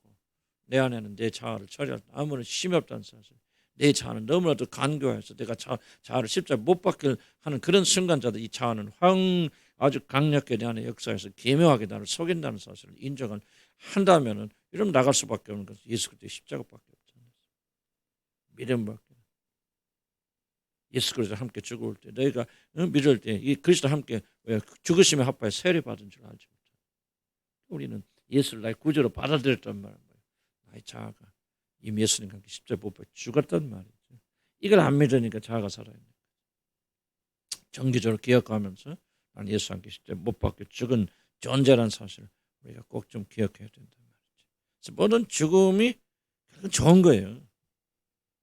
내 안에는 내 자아를 처리할 아무런 힘이 없다는 사실. 내 자아는 너무나도 간교해서 내가 자아를 십자가 못 박게 하는 그런 순간자도 이 자아는 아주 강력하게 내 안에 역사에서 기묘하게 나를 속인다는 사실을 인정을 한다면은 여러분 나갈 수밖에 없는 것은 예수 그리스도의 십자가밖에 없잖아요. 믿음밖에. 예수 그리스도 함께 죽을 때 너희가 믿을 때 이 그리스도 함께 죽으심의 합하에 세례 받은 줄 알지 못해. 우리는 예수를 나의 구주로 받아들였단 말이에요. 나의 자아가 이미 예수님과 함께 십자가에 못 박혀 죽었단 말이죠. 이걸 안 믿으니까 자아가 살아있는 거예요. 정기적으로 기억하면서 나는 예수와 함께 십자가에 못 박혀 죽은 존재라는 사실을 우리가 꼭 좀 기억해야 된단 말이죠. 그래서 모든 죽음이 좋은 거예요.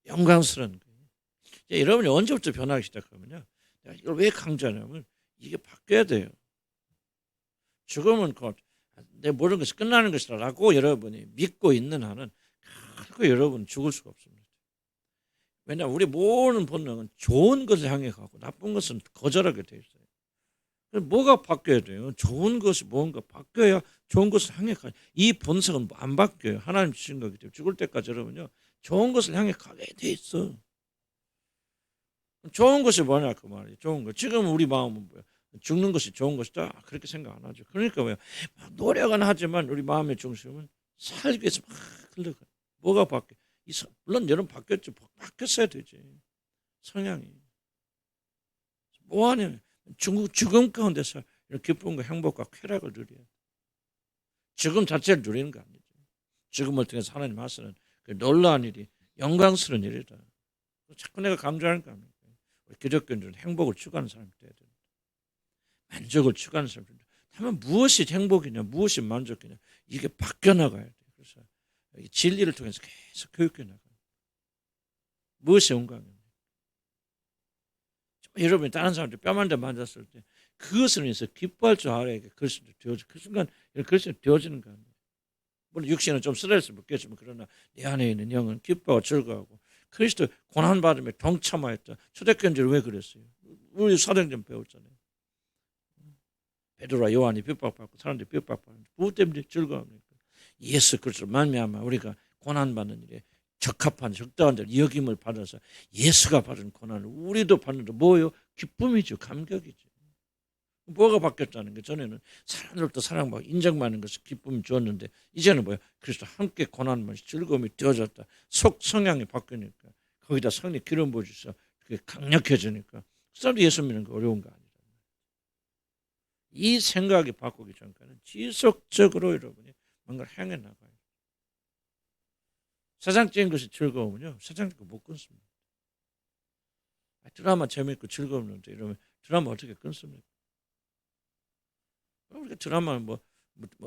영광스러운 거예요. 여러분이 언제부터 변하기 시작하면요. 이걸 왜 강조하냐면 이게 바뀌어야 돼요. 죽음은 내 모든 것이 끝나는 것이라고 여러분이 믿고 있는 한은 결코 여러분 죽을 수가 없습니다. 왜냐하면 우리 모든 본능은 좋은 것을 향해 가고 나쁜 것은 거절하게 돼 있어요. 뭐가 바뀌어야 돼요? 좋은 것이 뭔가 바뀌어야 좋은 것을 향해 가. 이 본성은 안 바뀌어요. 하나님 주신 거기 때문에 죽을 때까지 여러분요. 좋은 것을 향해 가게 돼 있어. 좋은 것이 뭐냐 그 말이에요. 좋은 거. 지금 우리 마음은 뭐야? 죽는 것이 좋은 것이다. 그렇게 생각 안 하죠. 그러니까 뭐야? 노력은 하지만 우리 마음의 중심은 살기 위해서 막 흘러가. 뭐가 바뀌어? 물론 여러분 바뀌었죠. 바뀌었어야 되지. 성향이. 뭐하냐? 죽음 가운데서 이런 기쁨과 행복과 쾌락을 누려야 돼. 죽음 자체를 누리는 거 아니죠. 죽음을 통해서 하나님 하시는 그 놀라운 일이 영광스러운 일이다. 자꾸 내가 강조하는 거 아닙니까? 우리 기독교인들은 행복을 추구하는 사람이 돼야 됩니다. 만족을 추구하는 사람이 됩니다. 다만 무엇이 행복이냐, 무엇이 만족이냐 이게 바뀌어 나가야 돼요. 그래서 진리를 통해서 계속 교육해 나가요. 무엇이 영광입니까? 여러분이 다른 사람들 뺨 한 대 맞았을 때 그것을 위해서 기뻐할 줄 알아야 그리스도 되어져. 그 순간 그리스도 되어지는 거 아니에요. 물론 육신은 좀 스트레스 받겠지만 그러나 내 안에 있는 영은 기뻐하고 즐거워하고 그리스도 고난받음에 동참하였다. 초대교인들은 왜 그랬어요? 우리 사도행전 배웠잖아요. 베드로와 요한이 핍박받고 사람들이 핍박받는데 무엇 때문에 즐거워합니까? 예수 그리스도 말미암아 우리가 고난받는 일에 적합한 적당한 데 여김을 받아서 예수가 받은 고난을 우리도 받는데 뭐예요? 기쁨이죠. 감격이죠. 뭐가 바뀌었다는 게 전에는 사람들도 사랑받고 인정받는 것을 기쁨이 주었는데 이제는 뭐야? 그리스도 함께 고난받는 즐거움이 되어졌다. 속 성향이 바뀌니까 거기다 성령 기름 부어주셔서 그게 강력해지니까 그 사람도 예수 믿는 거 어려운 거 아니다. 이 생각이 바꾸기 전까지는 지속적으로 여러분이 뭔가를 향해 나가요. 세상적인 것이 즐거우면요. 세상적인 거 못 끊습니다. 드라마 재밌고 즐거웠는데 이러면 드라마 어떻게 끊습니까? 우리가 드라마는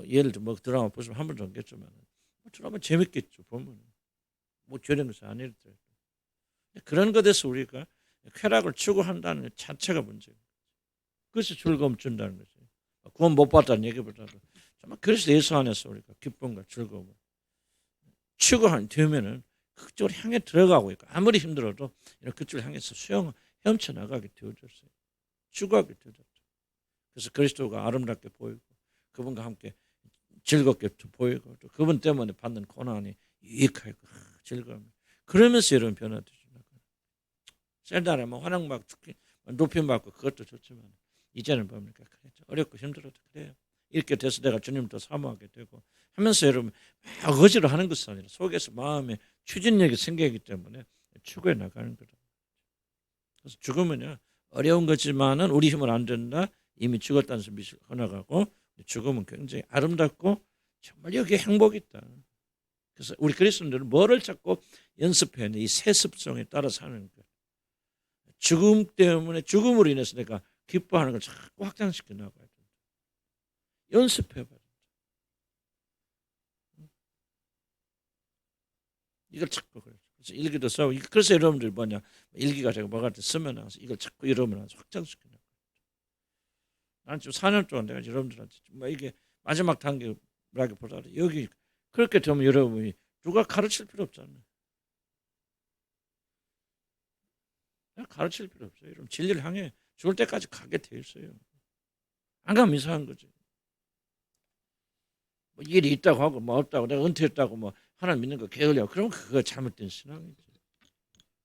예를 들어 드라마 보시면 한 번도 안 겠지만 드라마 재밌겠죠. 보면 뭐 저런 것이 아니더라도 그런 것에서 우리가 쾌락을 추구한다는 것 자체가 문제예요. 그것이 즐거움 준다는 거죠. 구원 못 받다는 얘기보다도 정말 그래서 예수 안에서 우리가 기쁨과 즐거움을 추구하는 되면은 그쪽으로 향해 들어가고 있고 아무리 힘들어도 이런 그쪽을 향해서 헤엄쳐나가게 되어졌어요. 추구하게 되어졌죠. 그래서 그리스도가 아름답게 보이고 그분과 함께 즐겁게 보이고 또 그분 때문에 받는 고난이 유익하고 즐거움. 그러면서 여러분 변화되죠. 셀달에 환영받고 높임받고 그것도 좋지만 이제는 뭡니까? 어렵고 힘들어도 그래요. 이렇게 돼서 내가 주님을 더 사모하게 되고 하면서 여러분 막 어지로 하는 것이 아니라 속에서 마음에 추진력이 생기기 때문에 추구해 나가는 거다. 그래서 죽음은요 어려운 거지만은 우리 힘은 안 된다. 이미 죽었다는 소리를 꺼나가고 죽음은 굉장히 아름답고 정말 여기에 행복이 있다. 그래서 우리 그리스도인들은 뭐를 자꾸 연습해야 돼? 이 새 습성에 따라 사는 거예요. 죽음 때문에 죽음으로 인해서 내가 기뻐하는 걸 자꾸 확장시켜 나가야 돼. 연습해봐. 이걸 자꾸 그래. 그래서 일기도 써고 그래서 여러분들 뭐냐 일기가 제가 뭐가 때 쓰면 나서 이걸 자꾸 여러분한테 확장시켜 나가. 난 지금 4년 동안 내가 여러분들한테 뭐 이게 마지막 단계라기보다는 여기 그렇게 되면 여러분이 누가 가르칠 필요 없잖아요. 가르칠 필요 없어요. 여러분 진리를 향해 죽을 때까지 가게 돼 있어요. 안 가면 이상한 거지. 뭐 일이 있다고 하고 뭐 없다고 내가 은퇴했다고 뭐 하나님 믿는 거 게을려. 그러면 그거 잘못된 신앙이지.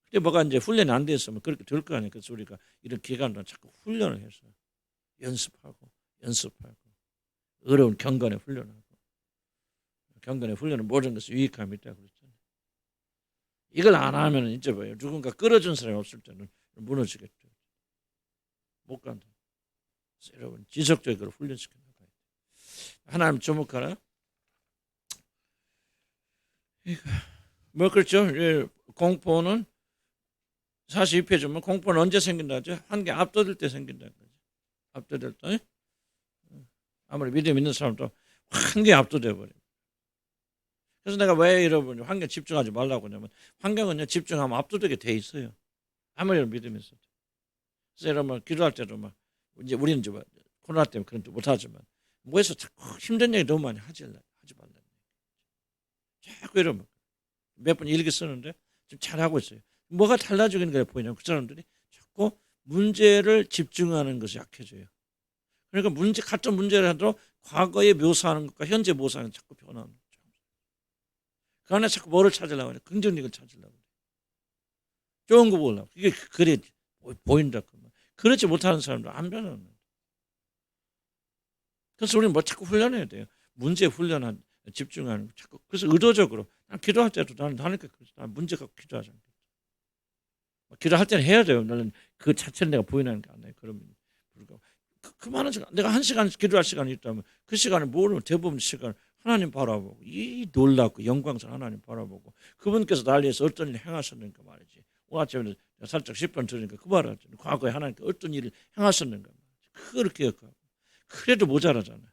근데 뭐가 이제 훈련이 안 됐으면 그렇게 될 거 아니에요. 그래서 우리가 이런 기간 동안 자꾸 훈련을 해서 연습하고 어려운 경건에 훈련하고 경건의 훈련은 모든 것에 유익함이 있다고 그랬잖아요. 이걸 안 하면 이제 뭐예요? 누군가 끌어준 사람이 없을 때는 무너지겠죠. 못 간다. 그래서 여러분 지속적으로 훈련시켜 나가야 돼요. 하나님 주목하라. 뭐 그렇죠? 공포는 42페이지 보면 공포는 언제 생긴다죠? 환경 압도될 때 생긴다는 거죠. 압도될 때 아무리 믿음 있는 사람도 환경에 압도돼 버려요. 그래서 내가 왜 여러분 환경에 집중하지 말라고 하냐면 환경은요 집중하면 압도되게 돼 있어요. 아무리 믿음이 있어도. 그래서 여러분 기도할 때도 막 이제 우리는 이제 코로나 때문에 그런 거 못하지만 뭐해서 자꾸 힘든 얘기 너무 많이 하지 말라. 자꾸 여러분 몇 번 일기 쓰는데 좀 잘하고 있어요. 뭐가 달라지는 게 보이냐면 그 사람들이 자꾸 문제를 집중하는 것이 약해져요. 그러니까 같은 문제를 하도 과거에 묘사하는 것과 현재 묘사하는 자꾸 변하는 거죠. 그 안에 자꾸 뭐를 찾으려고 해요? 긍정력을 찾으려고 해요. 좋은 거 보려고. 이게 그래 보인다. 그렇지 못하는 사람들 안 변하는 거예요. 그래서 우리는 뭐 자꾸 훈련해야 돼요. 문제 훈련한 집중하는 거 자꾸. 그래서 의도적으로 난 기도할 때도 나는 하니까 난 문제 갖고 기도하지 않겠다. 기도할 때는 해야 돼요. 나는 그 자체를 내가 보이는 게 아니에요. 그러면 불구하고 그 많은 시간 내가 1시간 기도할 시간이 있다면 그 시간에 모르면 대부분 시간 하나님 바라보고 이 놀랍고 영광스러운 하나님 바라보고 그분께서 난리에서 어떤 일을 행하셨는가 말이지. 오늘 아침에 살짝 10분 들으니까 그 말을 하죠. 과거에 하나님께 어떤 일을 행하셨는가 말이지. 그렇게 기억하고 그래도 모자라잖아요.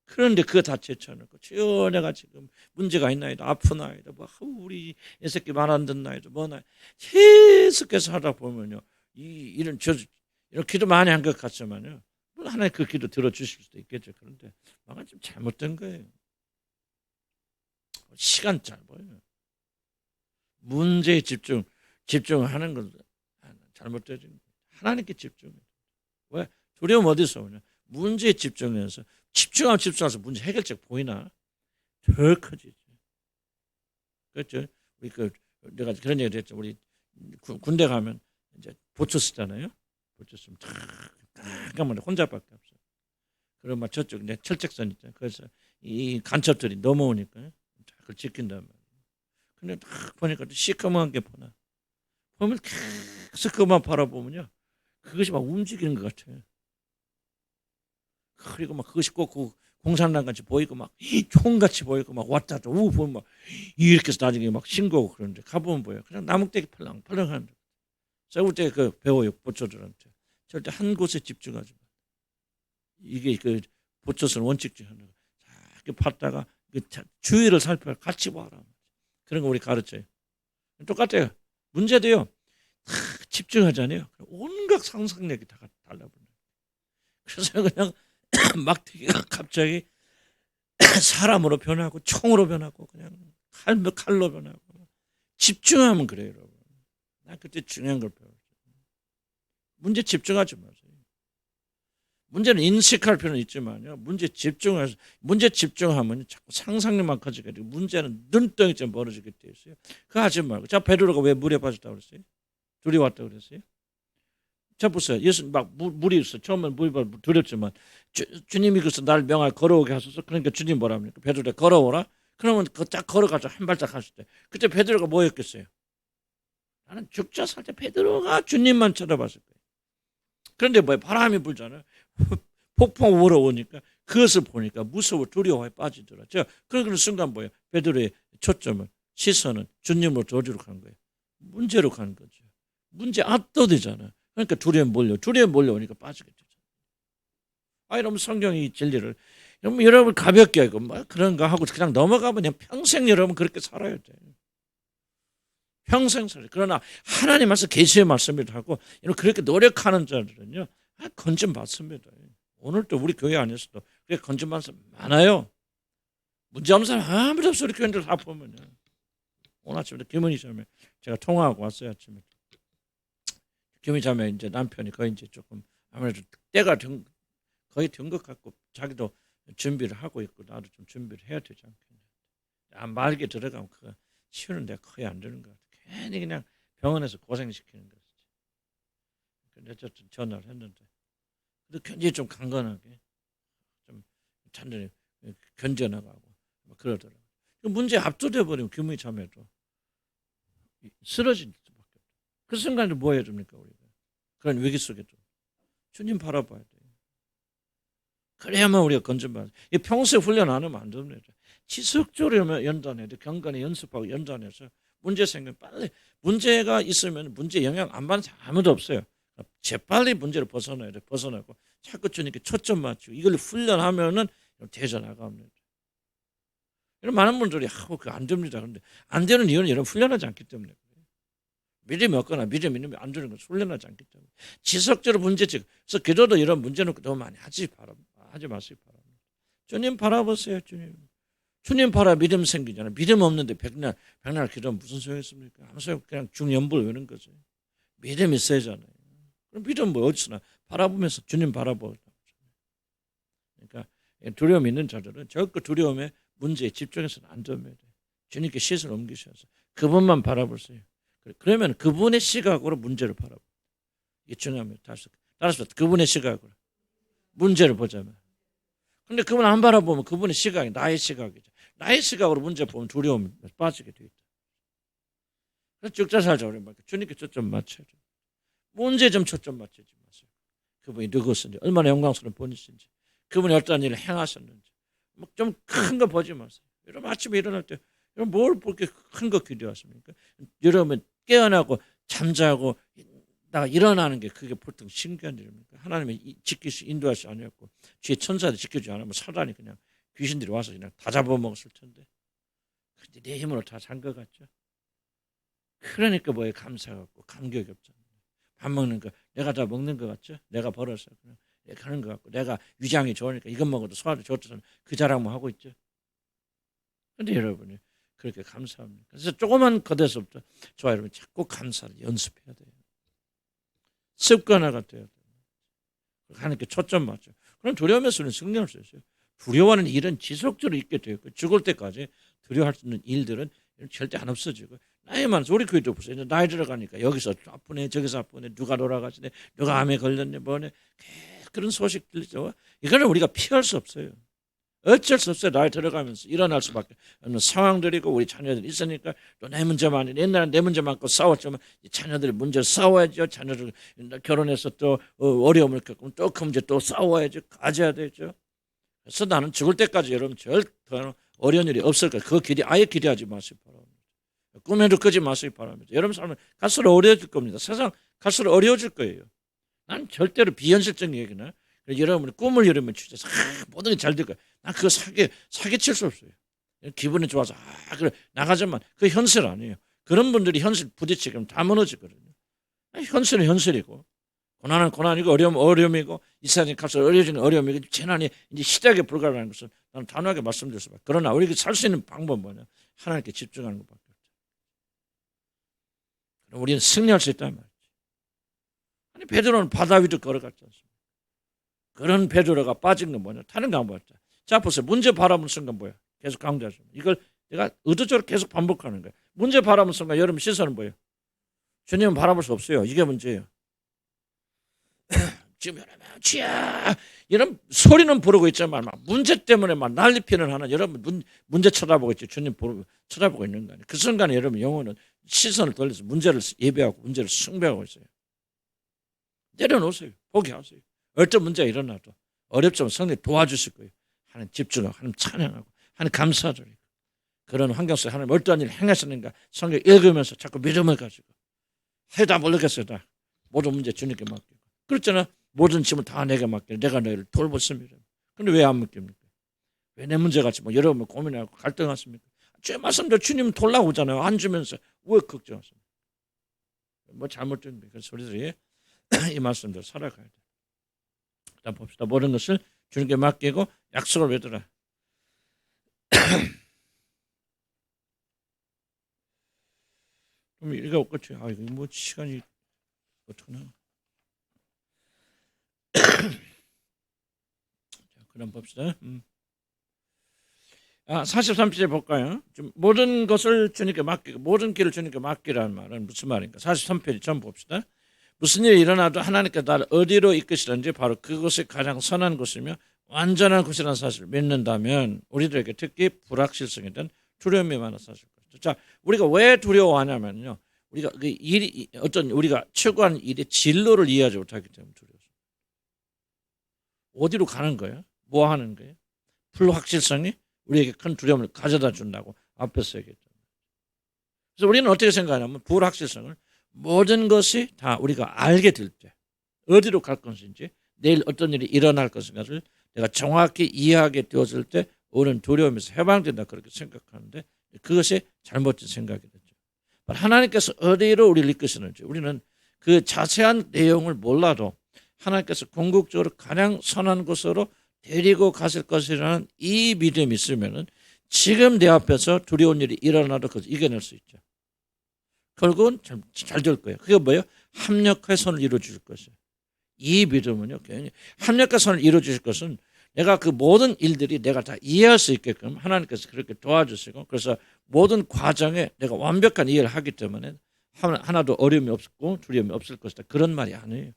그런데 그거 다 제쳐놓고 주여 내가 지금 문제가 있나이다 아프나이다 뭐 우리 이 새끼 말 안 듣나이다 뭐나 계속해서 하다 보면요 이런 기도 많이 한 것 같지만요 하나님 그 기도 들어주실 수도 있겠죠. 그런데 뭔가 좀 잘못된 거예요. 시간 짧아요. 문제에 집중하는 건 잘못되진 거예요. 하나님께 집중해요. 왜? 두려움 어디서 오냐? 문제에 집중해서 집중해서 문제 해결책 보이나? 더 커지죠. 그렇죠? 우리 내가 그런 얘기를 했죠. 우리 군대 가면 이제 보초 쓰잖아요. 보초 쓰면 깜깜한데 혼자밖에 없어요. 그러면 막 저쪽 내 철책선 있잖아요. 그래서 이 간첩들이 넘어오니까 그걸 지킨단 말이에요. 근데 딱 보니까 시커먼 게 보나. 보면 계속 그만 바라보면요. 그것이 막 움직이는 것 같아요. 그리고 막 그것이 꼭 그 공산당 같이 보이고 막 총같이 보이고 막 왔다 갔다 보면 막 이렇게 해서 나중에 막 신고하고 그러는데 가보면 보여요. 그냥 나뭇대기 펄렁펄렁한 데. 싸울 때 그 배워요. 보초들한테. 절대 한 곳에 집중하지 마. 이게 그 보초선 원칙 중에 하나가. 이렇게 봤다가 주위를 살펴 같이 봐라. 그런 거 우리 가르쳐요. 똑같아요. 문제도요. 다 집중하잖아요. 온갖 상상력이 다 달라붙는. 그래서 그냥 막대기가 갑자기 사람으로 변하고 총으로 변하고 그냥 칼로 변하고 집중하면 그래요, 여러분. 난 그때 중요한 걸 배웠어요. 문제 집중하지 마세요. 문제는 인식할 필요는 있지만요. 문제 집중하면 자꾸 상상력만 커지게 되고 문제는 눈덩이처럼 벌어지게 돼 있어요. 그거 하지 말고. 자, 베드로가 왜 물에 빠졌다고 그랬어요? 둘이 왔다고 그랬어요? 자, 보세요. 예수 막 물이 있어. 처음엔 물이 두렵지만 주님이 그래서 날 명하여 걸어오게 하소서. 그러니까 주님 뭐라 합니까? 베드로가 걸어오라. 그러면 딱 걸어가서 한 발짝 갔을 때 그때 베드로가 뭐였겠어요? 나는 죽자 살때 베드로가 주님만 쳐다봤을 거예요. 그런데 뭐 바람이 불잖아요. 폭풍 불어오니까 그것을 보니까 무서워 두려워에 빠지더라. 그런 순간 뭐예요? 베드로의 초점은 시선은 주님으로 저주로 가는 거예요. 문제로 가는 거죠. 문제 압도되잖아요. 그러니까 두려움 몰려오니까 빠지게 되죠. 여러분 성경이 진리를 여러분 가볍게 하고 뭐 그런가 하고 그냥 넘어가면 평생 여러분 그렇게 살아야 돼요. 평생 살아요. 그러나 하나님 말씀 계시의 말씀이라 하고 그렇게 노력하는 자들은요 건진 받습니다. 오늘도 우리 교회 안에서도 그렇게 건진 받는 사람 많아요. 문제 없는 사람 아무도 없어. 우리 교회들 다 보면요. 오늘 아침에 김은희 자매 제가 통화하고 왔어요. 아침에 김은희 자매 이제 남편이 거의 이제 조금 아무래도 때가 거의 된 것 같고 자기도 준비를 하고 있고 나도 좀 준비를 해야 되지 않겠냐. 말게 들어가면 그거 치우는 데가 거의 안 되는 것 같아. 괜히 그냥 병원에서 고생시키는 거지. 근데 어쨌든 전화를 했는데 그래도 굉장히 좀 강건하게 좀 단단히 견뎌나가고 그러더라고요. 문제에 압도돼 버리면 규모의 자매도 쓰러질 수밖에 없어요. 그 순간에 뭐 해야 됩니까 우리가? 그런 위기 속에도 주님 바라봐야 돼요. 그래야만 우리가 건전받아요. 평소에 훈련 안 하면 안 됩니다. 지속적으로 연단해야 돼. 경건에 연습하고 연단해서 문제 생기면 빨리 문제가 있으면 문제 영향 안 받는 사람 아무도 없어요. 재빨리 문제를 벗어나야 돼. 벗어나고 자꾸 주님께 초점 맞추고 이걸 훈련하면은 대전 나갑니다. 이런 많은 분들이 그거 안 됩니다. 그런데 안 되는 이유는 여러분 훈련하지 않기 때문에 그래요. 믿음이 없거나 믿음이 있는 안 되는 건 훈련하지 않기 때문에 지속적으로 문제지. 그래서 기도도 이런 문제 놓고 너무 많이 하지 마시기 바랍니다. 주님 바라보세요. 주님 바라 믿음 생기잖아요. 믿음 없는데 백날 기도하면 무슨 소용이 있습니까? 아무 소용 그냥 중연부를 외는 거죠. 믿음이 있어야잖아요. 그럼 믿음 뭐 어디서나 바라보면서 주님 바라보고. 그러니까 두려움 있는 자들은 적극 두려움에 문제에 집중해서는 안 됩니다. 주님께 시선을 옮기셔서 그분만 바라보세요. 그러면 그분의 시각으로 문제를 바라보. 이게 중요합니다. 따라서 그분의 시각으로 문제를 보자면. 근데 그분 안 바라보면 그분의 시각이 나의 시각이죠. 나의 시각으로 문제 보면 두려움에 빠지게 돼 있다. 그래서 죽자 살자 우리 말 주님께 초점 맞춰야 돼. 문제 좀 초점 맞추지 마세요. 그분이 누구신지 얼마나 영광스러운 분이신지 그분이 어떤 일을 행하셨는지 좀 큰 거 보지 마세요. 여러분 아침에 일어날 때 여러분 뭘 그렇게 큰 거 기대하십니까? 여러분 깨어나고 잠자고 일어나는 게 그게 보통 신기한 일입니까? 하나님이 인도하시 아니었고 뒤에 천사들이 지켜주지 않으면 사단이 그냥 귀신들이 와서 그냥 다 잡아먹었을 텐데 근데 내 힘으로 다 잔 것 같죠? 그러니까 뭐에 감사가 없고 감격이 없잖아요. 밥 먹는 거 내가 다 먹는 것 같죠? 내가 벌어서 그냥 이렇게 하는 것 같고 내가 위장이 좋으니까 이것 먹어도 소화도 좋다는 그 자랑만 하고 있죠. 그런데 여러분이 그렇게 감사합니다. 그래서 조그만 것에서부터 저와 여러분 자꾸 감사를 연습해야 돼요. 습관화가 돼야 돼요. 하나님께 초점 맞죠. 그럼 두려움에서는 승리할 수 있어요. 두려워하는 일은 지속적으로 있게 돼요. 죽을 때까지 두려워할 수 있는 일들은 절대 안 없어지고 나이만 우리 교회도 보세요. 나이 들어가니까 여기서 아프네 저기서 아프네 누가 돌아가시네 누가 암에 걸렸네 뭐네 그런 소식 들리죠. 이거는 우리가 피할 수 없어요. 어쩔 수 없어요. 나이 들어가면서 일어날 수밖에 없는 상황들이고 우리 자녀들이 있으니까 또 내 문제만 옛날에 내 문제 많고 싸웠지만 자녀들이 문제를 싸워야죠. 자녀들 결혼해서 또 어려움을 겪으면 또 그 문제 또 싸워야죠. 가져야 되죠. 그래서 나는 죽을 때까지 여러분 절대 어려운 일이 없을 거예요. 그 아예 기대하지 마시기 바랍니다. 꿈에도 끄지 마시기 바랍니다. 여러분 삶은 갈수록 어려워질 겁니다. 세상 갈수록 어려워질 거예요. 난 절대로 비현실적인 얘기는 여러분이 꿈을 이루면 주셔서 모든 게 잘 될 거예요. 난 그거 사기칠 수 없어요. 기분이 좋아서 그래 나가자만 그 현실 아니에요. 그런 분들이 현실 부딪히면 다 무너지거든요. 현실은 현실이고 고난은 고난이고 어려움이고 이 세상에 가서 어려워지는 어려움이고 재난이 이제 시작에 불과하다는 것은 나는 단호하게 말씀드릴 수밖에. 그러나 우리가 살 수 있는 방법은 뭐냐? 하나님께 집중하는 것밖에 없죠. 그럼 우리는 승리할 수 있단 말이죠. 아니 베드로는 바다 위로 걸어갔지 않습니까? 그런 베드로가 빠진 건 뭐냐? 다른 거 안 보였다. 자 보세요. 문제 바라보는 순간 뭐야? 계속 강조하십니다. 이걸 내가 의도적으로 계속 반복하는 거예요. 문제 바라보는 순간 여러분 시선은 뭐예요? 주님은 바라볼 수 없어요. 이게 문제예요. 지금 여러분 주야 이런 소리는 부르고 있지만 막 문제 때문에 막 난리피는 하는 여러분 문제 쳐다보고 있죠. 주님 쳐다보고 있는 거 아니에요. 그 순간에 여러분 영혼은 시선을 돌려서 문제를 예배하고 문제를 숭배하고 있어요. 내려놓으세요. 포기하세요. 어떤 문제가 일어나도 어렵지만 성령 도와주실 거예요. 하나님 집중하고 하나님 찬양하고 하나님 감사드리고 그런 환경 속에 하나님 어떠한 일을 행하시는가 성경 읽으면서 자꾸 믿음을 가지고 해다 모르겠어요. 다 모든 문제 주님께 맡기고 그렇잖아. 모든 짐을 다 내게 맡기고 내가 너희를 돌보습니다. 그런데 왜 안 맡깁니까? 왜 내 문제같이 뭐 여러분 고민하고 갈등하십니까? 제 말씀대로 주님 돌아오잖아요. 안 주면서 왜 걱정하십니까? 뭐 잘못된 그 소리들이 이 말씀대로 살아가야 돼. 일단 봅시다. 모든 것을 주님께 맡기고 약속을 외더라. 그럼 이거 끝이 이거 뭐 시간이 어떡하나? 자, 그럼 봅시다. 43절에 볼까요? 좀 모든 것을 주님께 맡기고 모든 길을 주님께 맡기라는 말은 무슨 말인가? 43페이지 좀 봅시다. 무슨 일이 일어나도 하나님께 나를 어디로 이끄시든지 바로 그것이 가장 선한 곳이며 완전한 곳이라는 사실을 믿는다면 우리들에게 특히 불확실성이든 두려움이 많은 사실. 자, 우리가 왜 두려워하냐면요. 우리가 그 일이 어떤 우리가 추구하는 일의 진로를 이해하지 못하기 때문에 두려워요. 어디로 가는 거예요? 뭐 하는 거예요? 불확실성이 우리에게 큰 두려움을 가져다 준다고 앞에서 얘기했잖아요. 그래서 우리는 어떻게 생각하냐면 불확실성을 모든 것이 다 우리가 알게 될 때 어디로 갈 것인지 내일 어떤 일이 일어날 것인가를 내가 정확히 이해하게 되었을 때 오는 두려움에서 해방된다 그렇게 생각하는데 그것이 잘못된 생각이 되죠. 하나님께서 어디로 우리를 이끄시는지 우리는 그 자세한 내용을 몰라도 하나님께서 궁극적으로 가장 선한 곳으로 데리고 가실 것이라는 이 믿음이 있으면 지금 내 앞에서 두려운 일이 일어나도 그것을 이겨낼 수 있죠. 결국은 잘 될 거예요. 그게 뭐예요? 합력의 선을 이루어줄 것이에요. 이 믿음은요. 합력의 선을 이루어줄 것은 내가 그 모든 일들이 내가 다 이해할 수 있게끔 하나님께서 그렇게 도와주시고 그래서 모든 과정에 내가 완벽한 이해를 하기 때문에 하나도 어려움이 없고 두려움이 없을 것이다. 그런 말이 아니에요.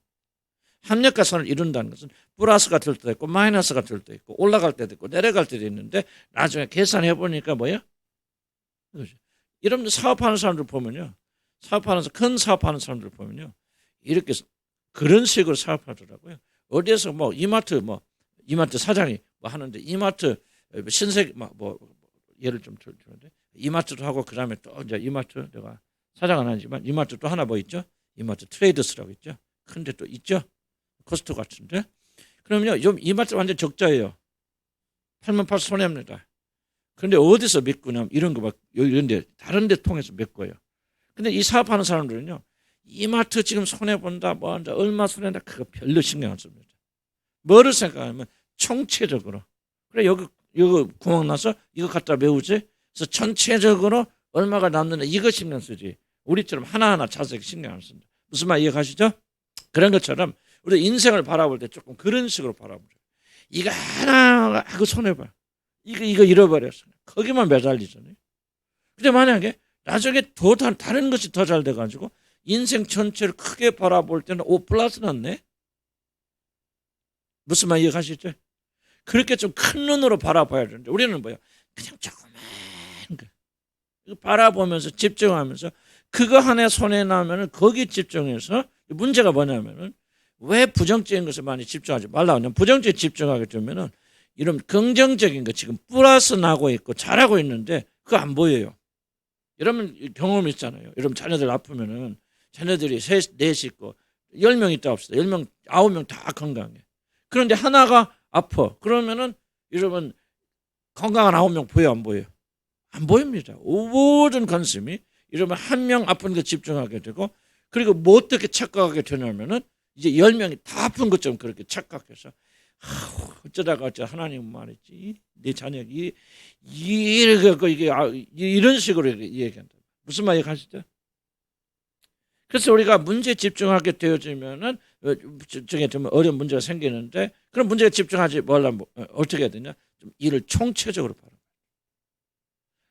합력과 선을 이룬다는 것은 플러스가 될 때도 있고 마이너스가 될 때도 있고 올라갈 때도 있고 내려갈 때도 있는데 나중에 계산해 보니까 뭐야? 여러분들 사업하는 사람들 보면요. 큰 사업하는 사람들 보면요. 이렇게 그런 식으로 사업하더라고요. 어디에서 이마트 사장이 뭐 하는데 이마트 신세계 뭐 예를 좀 들었는데 이마트도 하고 그다음에 또 이제 이마트 내가 사장 안 하지만 이마트 또 하나 뭐 있죠? 이마트 트레이더스라고 있죠. 근데 또 있죠. 코스트 같은데. 그러면요. 좀 이마트 완전 적자예요. 팔면 팔 손해입니다. 그런데 어디서 메꾸냐면 이런 거 막 이런 데 다른 데 통해서 메꿔요. 근데 이 사업하는 사람들은요. 이마트 지금 손해 본다 뭐 한다 얼마 손해다 그거 별로 신경 안 씁니다. 뭐를 생각하면 총체적으로 그래 여기 구멍 나서 이거 갖다 메우지 그래서 전체적으로 얼마가 남는데 이거 신경 쓰지 우리처럼 하나하나 자세히 신경 안 쓴다. 무슨 말 이해가시죠? 그런 것처럼 우리 인생을 바라볼 때 조금 그런 식으로 바라보죠. 이거 하나 하고 손해봐. 이거 잃어버렸어. 거기만 매달리잖아요. 근데 만약에 나중에 더 다른 것이 더 잘 돼가지고 인생 전체를 크게 바라볼 때는 O 플러스 났네. 무슨 말 이해가시죠? 그렇게 좀 큰 눈으로 바라봐야 되는데 우리는 뭐야? 그냥 조그만 거 바라보면서 집중하면서 그거 하나에 손해 나면은 거기 집중해서 문제가 뭐냐면은 왜 부정적인 것에 많이 집중하지 말라 하냐면 부정적인 집중하게 되면은 이런 긍정적인 거 지금 플러스 나고 있고 잘하고 있는데 그거 안 보여요. 여러분 경험 있잖아요. 여러분 자녀들 아프면은 자녀들이 넷이 있고 10명 있다 합시다. 10명 9명 다 건강해. 그런데 하나가 아파. 그러면은 여러분 건강한 9명 보여 안 보여요? 안 보입니다. 모든 관심이 이러면 한 명 아픈 거 집중하게 되고 그리고 뭐 어떻게 착각하게 되냐면은 이제 10명이 다 아픈 것처럼 그렇게 착각해서 어쩌다가 하나님 말했지 내 자녀가 이런 식으로 얘기한다. 무슨 말 얘기하시죠? 그래서 우리가 문제에 집중하게 되어지면은 저게 좀 어려운 문제가 생기는데 그런 문제에 집중하지 말라면 어떻게 해야 되냐? 좀 일을 총체적으로 바라.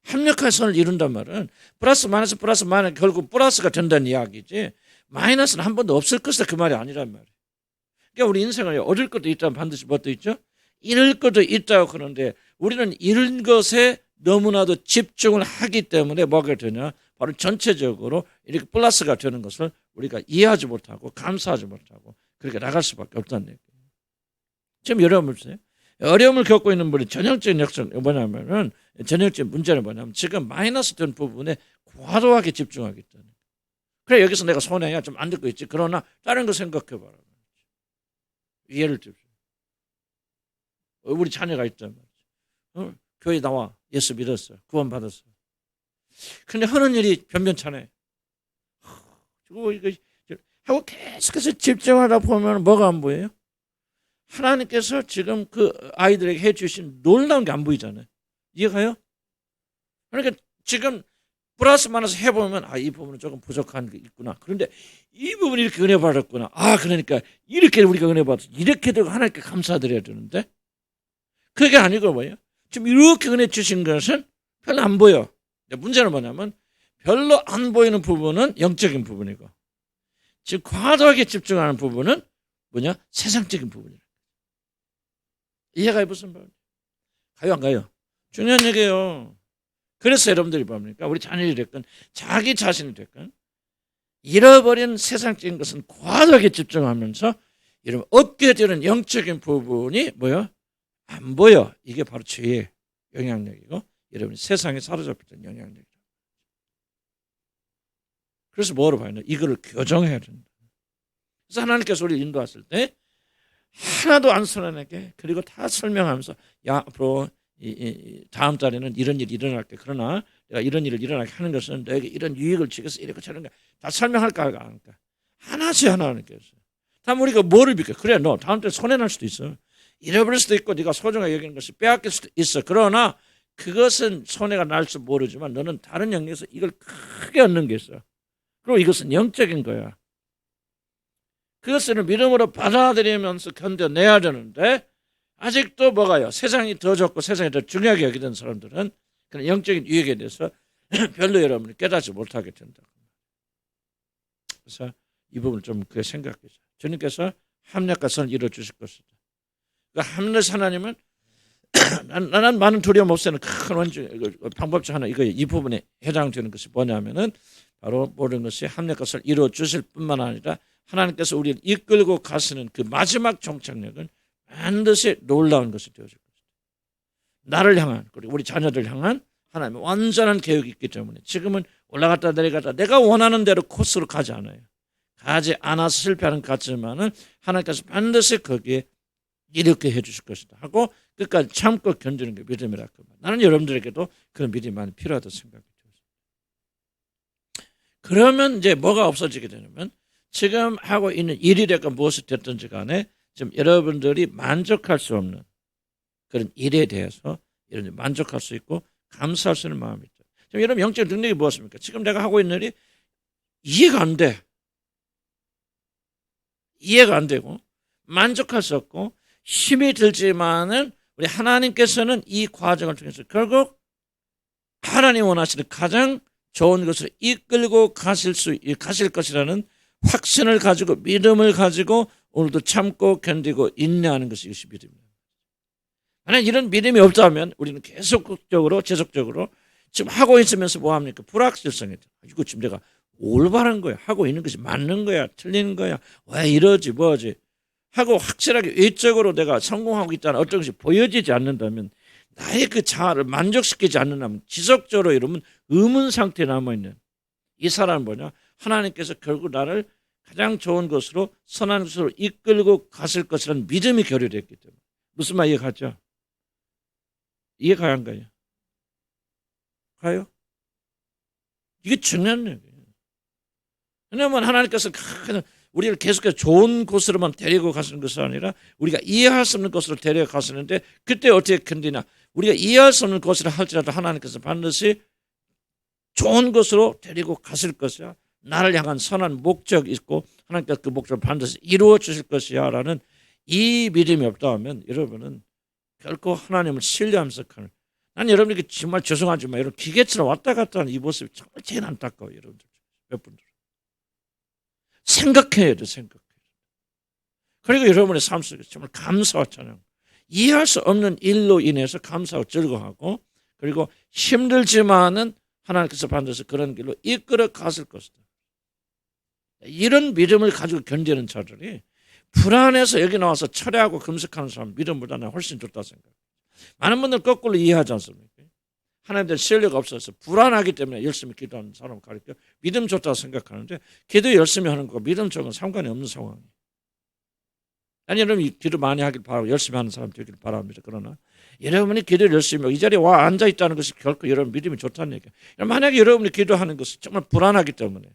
합력한 선을 이룬단 말은 플러스 마이너스 결국 플러스가 된다는 이야기지 마이너스는 한 번도 없을 것이다 그 말이 아니란 말이에요. 그러니까 우리 인생을 얻을 것도 있다면 반드시 뭣도 있죠? 잃을 것도 있다고 그러는데 우리는 잃은 것에 너무나도 집중을 하기 때문에 뭐가 되냐? 바로 전체적으로 이렇게 플러스가 되는 것을 우리가 이해하지 못하고 감사하지 못하고 그렇게 나갈 수밖에 없다는 얘기예요. 지금 어려움을 보세요. 어려움을 겪고 있는 분이 전형적인 역선 뭐냐면은 전형적인 문제는 뭐냐면 지금 마이너스 된 부분에 과도하게 집중하기 때문에. 그래 여기서 내가 손해야 좀 안 듣고 있지. 그러나 다른 거 생각해봐라. 예를 들어 우리 자녀가 있단 말이야. 교회 나와 예수 믿었어. 구원 받았어. 근데 하는 일이 변변찮아. 이거 하고 계속해서 집중하다 보면 뭐가 안 보여요? 하나님께서 지금 그 아이들에게 해주신 놀라운 게 안 보이잖아요. 이해가요? 그러니까 지금 플러스 마이너스 해보면 이 부분은 조금 부족한 게 있구나. 그런데 이 부분이 이렇게 은혜 받았구나. 그러니까 이렇게 우리가 은혜 받았어. 이렇게 되고 하나님께 감사드려야 되는데 그게 아니고 뭐예요? 지금 이렇게 은혜 주신 것은 별로 안 보여. 문제는 뭐냐면 별로 안 보이는 부분은 영적인 부분이고 지금 과도하게 집중하는 부분은 뭐냐? 세상적인 부분이에요. 이해가 무슨 말이에요? 가요 안 가요? 중요한 얘기예요. 그래서 여러분들이 뭡니까? 우리 자녀이 됐건 자기 자신이 됐건 잃어버린 세상적인 것은 과도하게 집중하면서 여러분 얻게 되는 영적인 부분이 뭐요? 안 보여. 이게 바로 죄의 영향력이고 여러분이 세상에 사로잡혔던 영향력이죠. 그래서 뭐로 봐야 돼? 이거를 교정해야 된다. 그래서 하나님께서 우리를 인도하실 때 하나도 안 손해내게 그리고 다 설명하면서 앞으로 다음 달에는 이런 일이 일어날게. 그러나 내가 이런 일을 일어나게 하는 것은 너에게 이런 유익을 주겠어. 이렇게 저런 거 다 설명할까 안 할까? 하나씩 하나님께서. 다음 우리가 뭐를 믿게? 그래 너 다음 때 손해날 수도 있어. 잃어버릴 수도 있고 네가 소중하게 여기는 것이 빼앗길 수도 있어. 그러나 그것은 손해가 날지 모르지만 너는 다른 영역에서 이걸 크게 얻는 게 있어. 그리고 이것은 영적인 거야. 그것을 믿음으로 받아들이면서 견뎌내야 되는데 아직도 뭐가요? 세상이 더 좋고 세상이 더 중요하게 여기던 사람들은 그런 영적인 유익에 대해서 별로 여러분이 깨닫지 못하게 된다. 그래서 이 부분을 좀 그렇게 생각해서 주님께서 합력과 선을 이루어주실 것이다. 그러니까 합력 하나님은 나는 많은 두려움 없애는 큰 원칙 방법 중 하나 이 부분에 해당되는 것이 뭐냐면은 바로 모든 것이 합력과 선을 이루어주실 뿐만 아니라 하나님께서 우리를 이끌고 가시는 그 마지막 종착역은 반드시 놀라운 것이 되어질 것이다. 나를 향한 그리고 우리 자녀들 향한 하나님의 완전한 계획이 있기 때문에 지금은 올라갔다 내려갔다 내가 원하는 대로 코스로 가지 않아요. 가지 않아서 실패하는 것 같지만은 하나님께서 반드시 거기에 이렇게 해주실 것이다 하고 끝까지 참고 견디는 게 믿음이라. 나는 여러분들에게도 그런 믿음이 많이 필요하다고 생각이 들어요. 그러면 이제 뭐가 없어지게 되냐면 지금 하고 있는 일이 됐건 무엇이 됐든지 간에 지금 여러분들이 만족할 수 없는 그런 일에 대해서 이런 만족할 수 있고 감사할 수 있는 마음이 있죠. 지금 여러분 영적 능력이 무엇입니까? 지금 내가 하고 있는 일이 이해가 안 돼. 이해가 안 되고 만족할 수 없고 힘이 들지만은 우리 하나님께서는 이 과정을 통해서 결국 하나님 원하시는 가장 좋은 것을 이끌고 가실 것이라는 확신을 가지고 믿음을 가지고 오늘도 참고 견디고 인내하는 것이 이것이 믿음입니다. 만약 이런 믿음이 없다면 우리는 계속적으로 지속적으로 지금 하고 있으면서 뭐합니까? 불확실성이 돼. 이거 지금 내가 올바른 거야. 하고 있는 것이 맞는 거야. 틀리는 거야. 왜 이러지 뭐지 하고 확실하게 외적으로 내가 성공하고 있다는 어떤 것이 보여지지 않는다면 나의 그 자아를 만족시키지 않는다면 지속적으로 이러면 의문 상태에 남아있는 이 사람은 뭐냐? 하나님께서 결국 나를 가장 좋은 것으로 선한 것으로 이끌고 가실 것이라는 믿음이 결여됐기 때문에. 무슨 말 이해가죠? 이해가야 안 가요? 가요? 이게 중요한 얘기예요. 왜냐하면 하나님께서 우리를 계속해서 좋은 곳으로만 데리고 가시는 것이 아니라 우리가 이해할 수 없는 곳으로 데려가시는데 그때 어떻게 견디냐? 우리가 이해할 수 없는 곳이라 할지라도 하나님께서 반드시 좋은 곳으로 데리고 가실 것이야. 나를 향한 선한 목적이 있고 하나님께서 그 목적을 반드시 이루어 주실 것이야 라는 이 믿음이 없다 하면 여러분은 결코 하나님을 신뢰하면서 가는 난 여러분에게 정말 죄송하지만 이런 기계처럼 왔다 갔다 하는 이 모습이 정말 제일 안타까워요. 여러분들 몇 분들 생각해야 돼. 생각해. 그리고 여러분의 삶 속에 정말 감사와 찬양, 이해할 수 없는 일로 인해서 감사하고 즐거워하고, 그리고 힘들지만은 하나님께서 반드시 그런 길로 이끌어 갔을 것이다. 이런 믿음을 가지고 견디는 자들이 불안해서 여기 나와서 철회하고 금식하는 사람 믿음보다는 훨씬 좋다 생각해요. 많은 분들 거꾸로 이해하지 않습니까? 하나님들 실력 없어서 불안하기 때문에 열심히 기도하는 사람 가르쳐 믿음 좋다고 생각하는데, 기도 열심히 하는 거고 믿음 좋은 건 상관이 없는 상황이에요. 아니, 여러분 기도 많이 하길 바라고 열심히 하는 사람 되길 바랍니다. 그러나 여러분이 기도를 열심히 하고 이 자리에 와 앉아 있다는 것이 결코 여러분 믿음이 좋다는 얘기예요. 만약에 여러분이 기도하는 것이 정말 불안하기 때문에,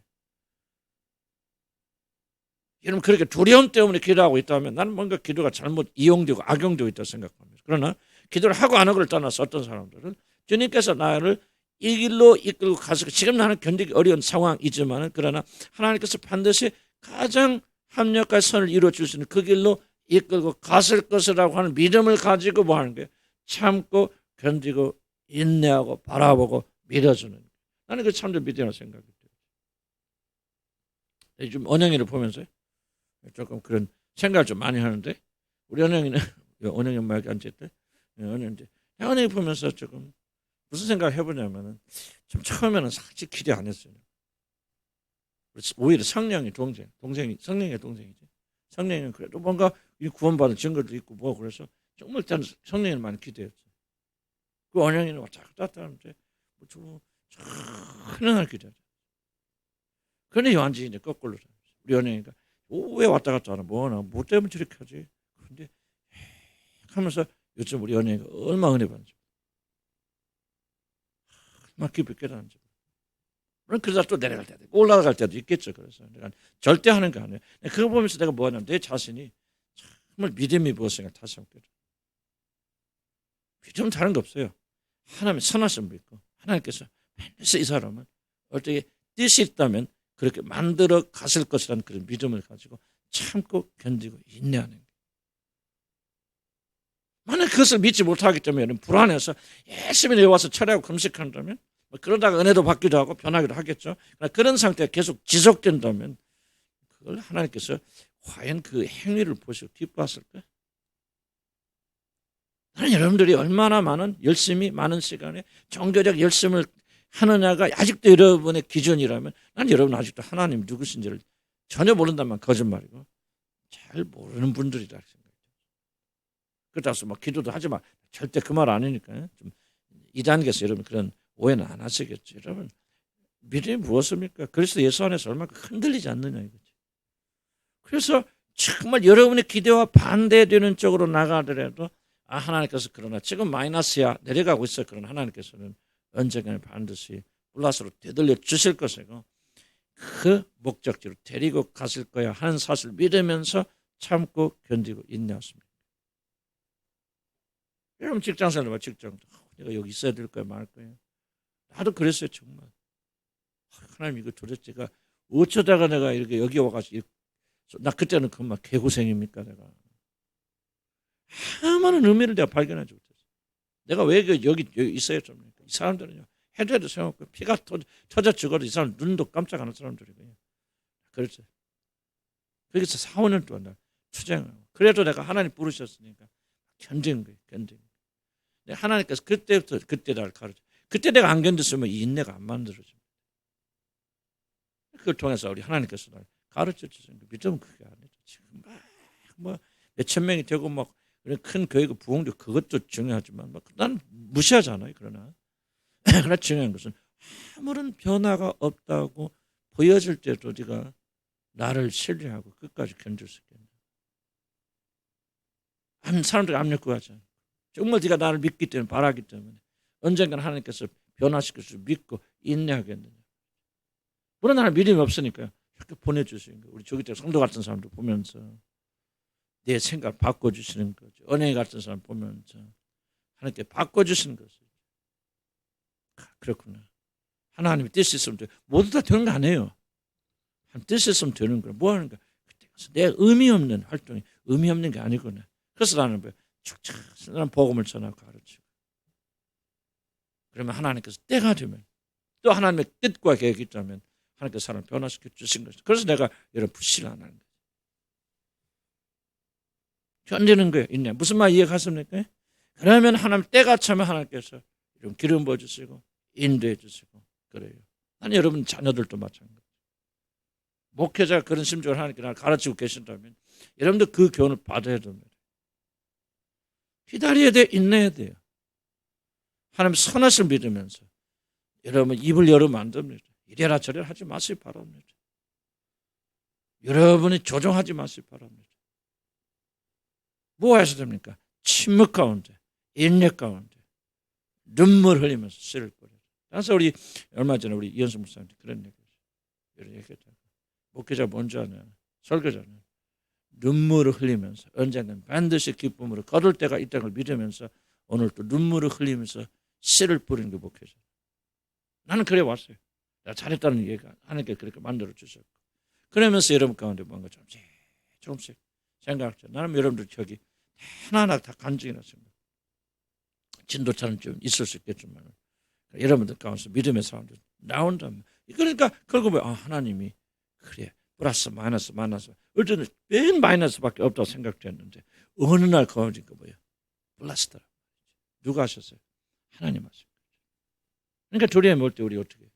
여러분 그렇게 두려움 때문에 기도하고 있다면 나는 뭔가 기도가 잘못 이용되고 악용되고 있다고 생각합니다. 그러나 기도를 하고 안 하고를 떠나서 어떤 사람들은 주님께서 나를 이 길로 이끌고 가서, 지금 나는 견디기 어려운 상황이지만 그러나 하나님께서 반드시 가장 합력과 선을 이루어 줄 수 있는 그 길로 이끌고 갔을 것이라고 하는 믿음을 가지고 뭐 하는 거예요? 참고 견디고 인내하고 바라보고 믿어주는 거예요. 나는 그 참된 믿음이라고 생각해요. 요즘 언영이를 보면서 조금 그런 생각을 좀 많이 하는데, 우리 언영이는 언영이 엄마에게 앉았대. 언영이 보면서 조금 무슨 생각을 해보냐면은, 좀 처음에는 사실 기대 안 했어요. 오히려 성령의 동생이 성령의 동생이지. 성령은 그래도 뭔가 구원받은 증거도 있고 뭐, 그래서 정말 일단 성령을 많이 기대했어요. 그 언영이는 왔다 갔다 하는데 좀 하나를 기대하죠. 그런데 완전히 이제 거꾸로 우리 언영이가 왜 왔다 갔다 하나, 뭐나, 뭐 때문에 저렇게 하지? 그런데 하면서 요즘 우리 언영이가 얼마나 은혜 받는지, 얼마나 깊이 깨닫는지. 그러다 또 내려갈 때도 있고 올라갈 때도 있겠죠. 그래서 내가 절대 하는 거 아니에요. 그거 보면서 내가 뭐냐면 내 자신이 정말 믿음이 무엇인가 다시 한번 깨달아. 믿음 다른 거 없어요. 하나님의 선하심을 믿고 하나님께서 반드시 이 사람은 어떻게 뜻이 있다면 그렇게 만들어 갔을 것이라는 그런 믿음을 가지고 참고 견디고 인내하는 거예요. 만약 그것을 믿지 못하기 때문에 불안해서 열심히 내려와서 철회하고 금식한다면, 그러다가 은혜도 받기도 하고 변하기도 하겠죠. 그러나 그런 상태가 계속 지속된다면 그걸 하나님께서 과연 그 행위를 보시고 기뻐하실까요? 나는 여러분들이 얼마나 열심히 많은 시간에 종교적 열심을 하느냐가 아직도 여러분의 기준이라면, 난 여러분 아직도 하나님 누구신지를 전혀 모른다면 거짓말이고 잘 모르는 분들이다 생각해요. 그렇다고 막 기도도 하지 마, 절대 그 말 아니니까요. 좀 2단계에서 여러분 그런 오해는 안 하시겠죠. 여러분 믿음이 무엇입니까? 그리스도 예수 안에서 얼마나 흔들리지 않느냐 이거죠. 그래서 정말 여러분의 기대와 반대되는 쪽으로 나가더라도, 하나님께서 그러나 지금 마이너스야, 내려가고 있어. 그러나 하나님께서는 언젠가는 반드시 플러스로 되돌려 주실 것이고 그 목적지로 데리고 갔을 거야 하는 사실을 믿으면서 참고 견디고 인내하십니다. 여러분 직장생활, 직장 내가 여기 있어야 될 거야 말 거야. 나도 그랬어요 정말. 하나님 이거 도대체 제가 어쩌다가 내가 이렇게 여기 와가지고, 나 그때는 그만 개고생입니까 내가. 아무런 의미를 내가 발견하지 못했어. 내가 왜 여기 있어야 됩니까? 이 사람들은요 해도 생각없고 피가 터져 죽어도 이 사람 눈도 깜짝 안 할 사람들이고요. 그렇죠. 그래서 4, 5년 동안 나 투쟁하고, 그래도 내가 하나님 부르셨으니까 견딘 거예요. 견딘 거예요. 하나님께서 그때 나를 가르쳐. 그때 내가 안 견뎠으면 이 인내가 안 만들어집니다. 그걸 통해서 우리 하나님께서 나를 가르쳐 주신 거 믿으면 그게 아니죠. 지금 막 몇천 명이 되고 막 큰 교회가 부흥도 그것도 중요하지만 난 무시하잖아요. 그러나 중요한 것은 아무런 변화가 없다고 보여질 때도 네가 나를 신뢰하고 끝까지 견딜 수 있겠냐. 사람들이 압력 구하잖아요. 정말 네가 나를 믿기 때문에, 바라기 때문에 언젠가는 하나님께서 변화시킬 수 믿고 인내하겠느냐. 물론 나는 믿음이 없으니까 이렇게 보내주시는 거예요. 우리 조기태 성도 같은 사람들 보면서 내 생각 바꿔주시는 거죠. 은혜 같은 사람 보면서 하나님께 바꿔주시는 거죠. 그렇구나. 하나님의 뜻이 있으면 돼. 모두 다 되는 거 아니에요. 한 뜻이 있으면 되는 거야. 뭐 하는 거야? 내 의미 없는 활동이 의미 없는 게 아니구나. 그래서 나는 축착 나는 복음을 전하고 가르치고, 그러면 하나님께서 때가 되면 또 하나님의 뜻과 계획이 있다면 하나님께서 사람을 변화시켜 주신 것이죠. 그래서 내가 여러분 불신을 안 하는 거예요. 견디는 거예요. 인내. 무슨 말 이해 갔습니까? 그러면 하나님 때가 차면 하나님께서 좀 기름 부어주시고 인도해 주시고 그래요. 아니 여러분 자녀들도 마찬가지. 목회자가 그런 심정을 하나님께 나를 가르치고 계신다면 여러분들 그 교훈을 받아야 됩니다. 기다려야 돼. 인내해야 돼요. 하나님 선하실 믿으면서 여러분 입을 열으면 안 됩니다. 이래라 저래라 하지 마시기 바랍니다. 여러분이 조종하지 마시기 바랍니다. 뭐 하셔야 됩니까? 침묵 가운데, 인내 가운데, 눈물 흘리면서 씨를 뿌려요. 그래서 우리 얼마 전에 우리 이현수 목사님한테 그런 얘기했죠. 목회자 뭔지 아냐? 설교자는 눈물을 흘리면서 언젠간 반드시 기쁨으로 거둘 때가 있다는 걸 믿으면서 오늘 또 눈물을 흘리면서 씨를 뿌리는 게 목회자. 나는 그래 왔어요. 내가 잘했다는 얘기가 하나님께 그렇게 만들어 주셨고 그러면서 여러분 가운데 뭔가 조금씩 생각하죠. 나는 여러분들 저기 하나하나 다 간증이 났습니다. 진도차는 좀 있을 수 있겠지만 여러분들 가운데서 믿음의 사람들 나온다면 그러니까 결국에 하나님이 그래 플러스 마이너스 어릴 때는 맨 마이너스밖에 없다고 생각됐는데 어느 날 거울이니까 뭐예요? 플러스더라. 누가 하셨어요? 하나님 하셨어요. 그러니까 두려움이 올 때 우리 어떻게 해요?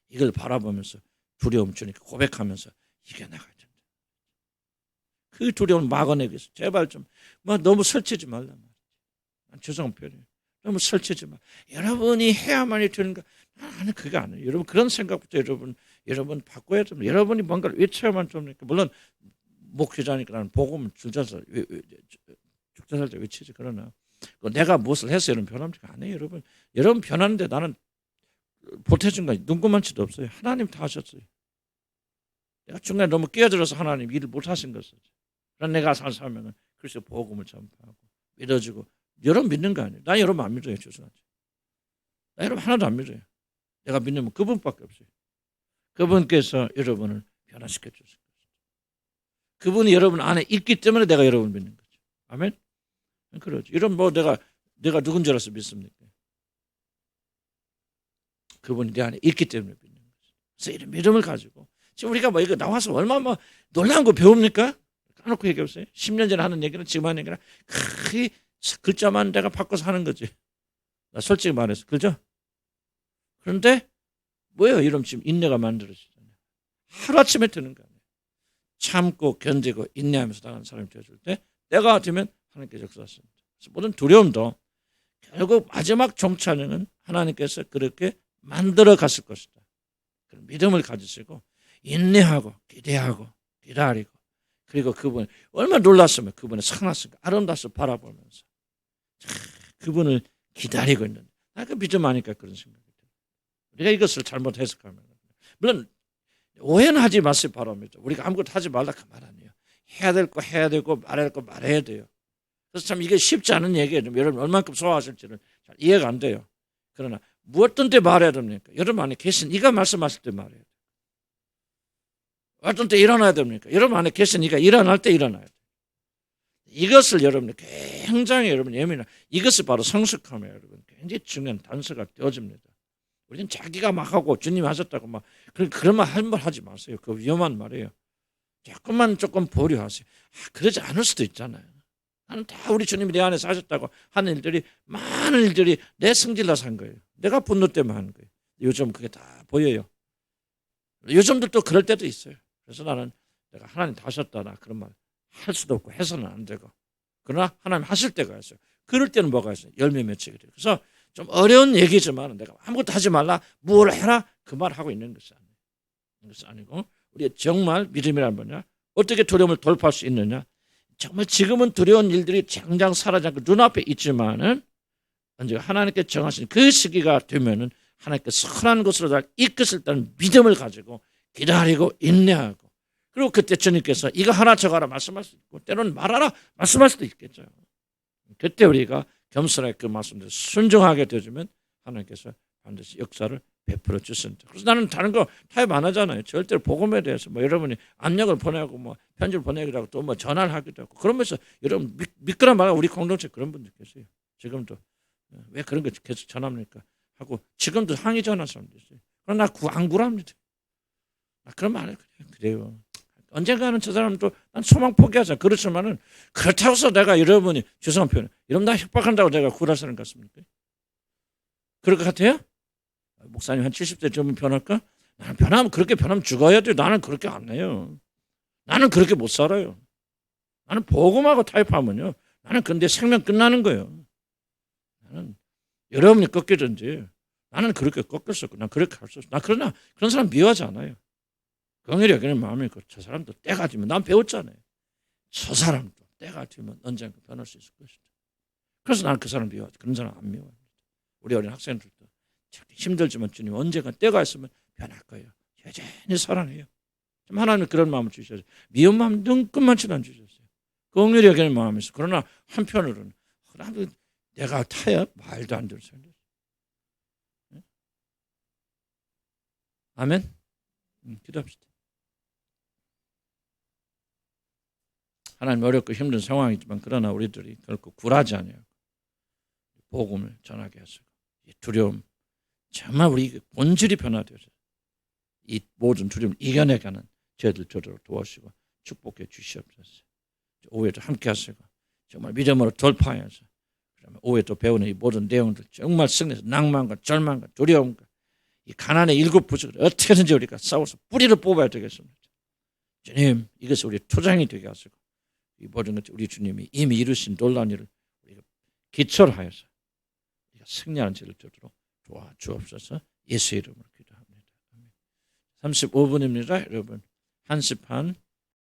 이걸 바라보면서 두려움 주니까 고백하면서 이겨나가야 된다. 그 두려움을 막아내기 위해서 제발 좀 너무 설치지 말란 말이지. 죄송한 표현이에요. 너무 설치지 마. 여러분이 해야만이 되는가? 나는 그게 아니에요. 여러분 그런 생각부터 여러분 바꿔야 됩니다. 여러분이 뭔가를 외쳐야만 됩니까? 물론 목회자니까 나는 복음을 줄자서 죽자살자 외치지. 그러나 내가 무엇을 해서 여러분 변합니까? 아니에요. 여러분 변하는데 나는 보태준 거 눈구만치도 없어요. 하나님 다 하셨어요. 내가 중간에 너무 끼어들어서 하나님 일을 못 하신 것이죠. 그럼 내가 살면 그래서 복음을 전파하고 믿어주고 여러분 믿는 거 아니에요. 나 여러분 안 믿어요. 죄송하지. 나 여러분 하나도 안 믿어요. 내가 믿는 건 그분밖에 없어요. 그분께서 여러분을 변화시켜 주실 것이죠. 그분이 여러분 안에 있기 때문에 내가 여러분을 믿는 거죠. 아멘? 그러죠. 이런 내가 누군 줄 알아서 믿습니까? 그분이 내 안에 있기 때문에 믿는 거죠. 그래서 이런 믿음을 가지고 지금 우리가 이거 나와서 얼마나 놀라운 거 배웁니까? 까놓고 얘기해보세요. 10년 전에 하는 얘기는 지금 하는 얘기는 그 글자만 내가 바꿔서 하는 거지. 나 솔직히 말해서 그죠? 그런데 뭐예요? 이런 지금 인내가 만들어지잖아요. 하루아침에 되는 거 아니에요. 참고 견디고 인내하면서 나가는 사람이 되어줄 때 때가 되면 하나님께 역사하십니다. 그래서 모든 두려움도 결국 마지막 종착역은 하나님께서 그렇게 만들어 갔을 것이다. 그런 믿음을 가지시고 인내하고 기대하고 기다리고 그리고 그분 얼마나 놀랐으면 그분의 선하심과 아름다움을 바라보면서 그분을 기다리고 있는 그 믿음 아니까 그런 생각이 들어요. 우리가 이것을 잘못 해석하면 물론 오해는 하지 마시기 바랍니다. 우리가 아무것도 하지 말라 그 말 아니에요. 해야 될 거 해야 되고 말해야 될 거 말해야 돼요. 그래서 참 이게 쉽지 않은 얘기예요. 여러분 얼마큼 소화하실지는 잘 이해가 안 돼요. 그러나 무엇든 때 말해야 됩니까? 여러분 안에 계신 이가 말씀하실 때 말해야 돼요. 어떤 때 일어나야 됩니까? 여러분 안에 계신 이가 일어날 때 일어나야 돼요. 이것을 여러분 굉장히 여러분 예민한 이것을 바로 성숙하면 여러분 굉장히 중요한 단서가 되어집니다. 우리는 자기가 막 하고 주님이 하셨다고 막 그런 말 한 번 하지 마세요. 그 위험한 말이에요. 조금 보류하세요. 그러지 않을 수도 있잖아요. 나는 다 우리 주님이 내 안에서 하셨다고 하는 일들이 많은 일들이 내 성질나서 한 거예요. 내가 분노 때문에 하는 거예요. 요즘 그게 다 보여요. 요즘도 또 그럴 때도 있어요. 그래서 나는 내가 하나님 다 하셨다 나 그런 말 할 수도 없고 해서는 안 되고 그러나 하나님 하실 때가 있어요. 그럴 때는 뭐가 있어요? 열매 맺히게 돼요. 그래서 좀 어려운 얘기지만 내가 아무것도 하지 말라 뭘 해라 그 말 하고 있는 것이 아니에요. 그것이 아니고 우리가 정말 믿음이란 뭐냐 어떻게 두려움을 돌파할 수 있느냐 정말 지금은 두려운 일들이 당장 사라지지 않고 눈앞에 있지만은 언제 하나님께 정하신 그 시기가 되면은 하나님께 선한 것으로 다 이끌 때는 믿음을 가지고 기다리고 인내하고 그리고 그때 주님께서 이거 하나 저거 하나 말씀할 수 있고 때로는 말하라 말씀할 수도 있겠죠. 그때 우리가 겸손하게 그 말씀대로 순종하게 되어주면 하나님께서 반드시 역사를 베풀어 주신다. 그래서 나는 다른 거 타협 안 하잖아요. 절대로 복음에 대해서 여러분이 압력을 보내고 편지를 보내기도 하고 또 전화를 하기도 하고 그러면서 여러분 믿거나 말아 우리 공동체 그런 분들 계세요. 지금도 왜 그런 거 계속 전합니까? 하고 지금도 항의 전화 사람도 있어요. 그러나 안 구랍니다. 그런 말을 그래요. 언젠가는 저 사람도 난 소망 포기하자. 그렇지만은 그렇다고 해서 내가 여러분이 죄송한 표현, 여러분 나 협박한다고 내가 굴할 사람 같습니까? 그럴 것 같아요? 목사님 한 70대 좀 변할까? 나는 변하면 그렇게 변하면 죽어야 돼. 나는 그렇게 안 해요. 나는 그렇게 못 살아요. 나는 복음하고 타협하면요. 나는 근데 생명 끝나는 거예요. 나는 여러분이 꺾이든지 나는 그렇게 꺾였었고 난 그렇게 할 수 없어. 나 그러나 그런 사람 미워하지 않아요. 긍휼히 여기는 마음이 있고 저 사람도 때가 되면 난 배웠잖아요. 저 사람도 때가 되면 언젠가 변할 수 있을 것이다. 그래서 나는 그 사람 미워하지. 그런 사람 안 미워요. 우리 어린 학생들도 힘들지만 주님 언젠가 때가 있으면 변할 거예요. 여전히 사랑해요. 좀 하나님 그런 마음을 주셔서 미운 마음 눈끝만치도 안 주셨어요. 긍휼히 여기는 마음이 있어. 그러나 한편으로는 내가 타야 말도 안 되는 소리. 아멘. 기도합시다. 하나님 어렵고 힘든 상황이지만 그러나 우리들이 결코 굴하지 않아요. 복음을 전하게 하시고 이 두려움 정말 우리 본질이 변화되어서 이 모든 두려움을 이겨내가는 저희들 저대로 도와주시고 축복해 주시옵소서. 오해도 함께 하시고 정말 믿음으로 돌파해서 그러면 오해도 배우는 이 모든 내용들 정말 승리해서 낭만과 절망과 두려움과 이 가난의 일곱 부족을 어떻게든지 우리가 싸워서 뿌리를 뽑아야 되겠습니다. 주님 이것이 우리 투장이 되게 하시고 이 모든 것 우리 주님이 이미 이루신 놀라운 일을 우리가 기철하여서 우리가 승리하는 길을 되도록 도와주옵소서. 예수 이름으로 기도합니다. 35분입니다. 여러분 1시 반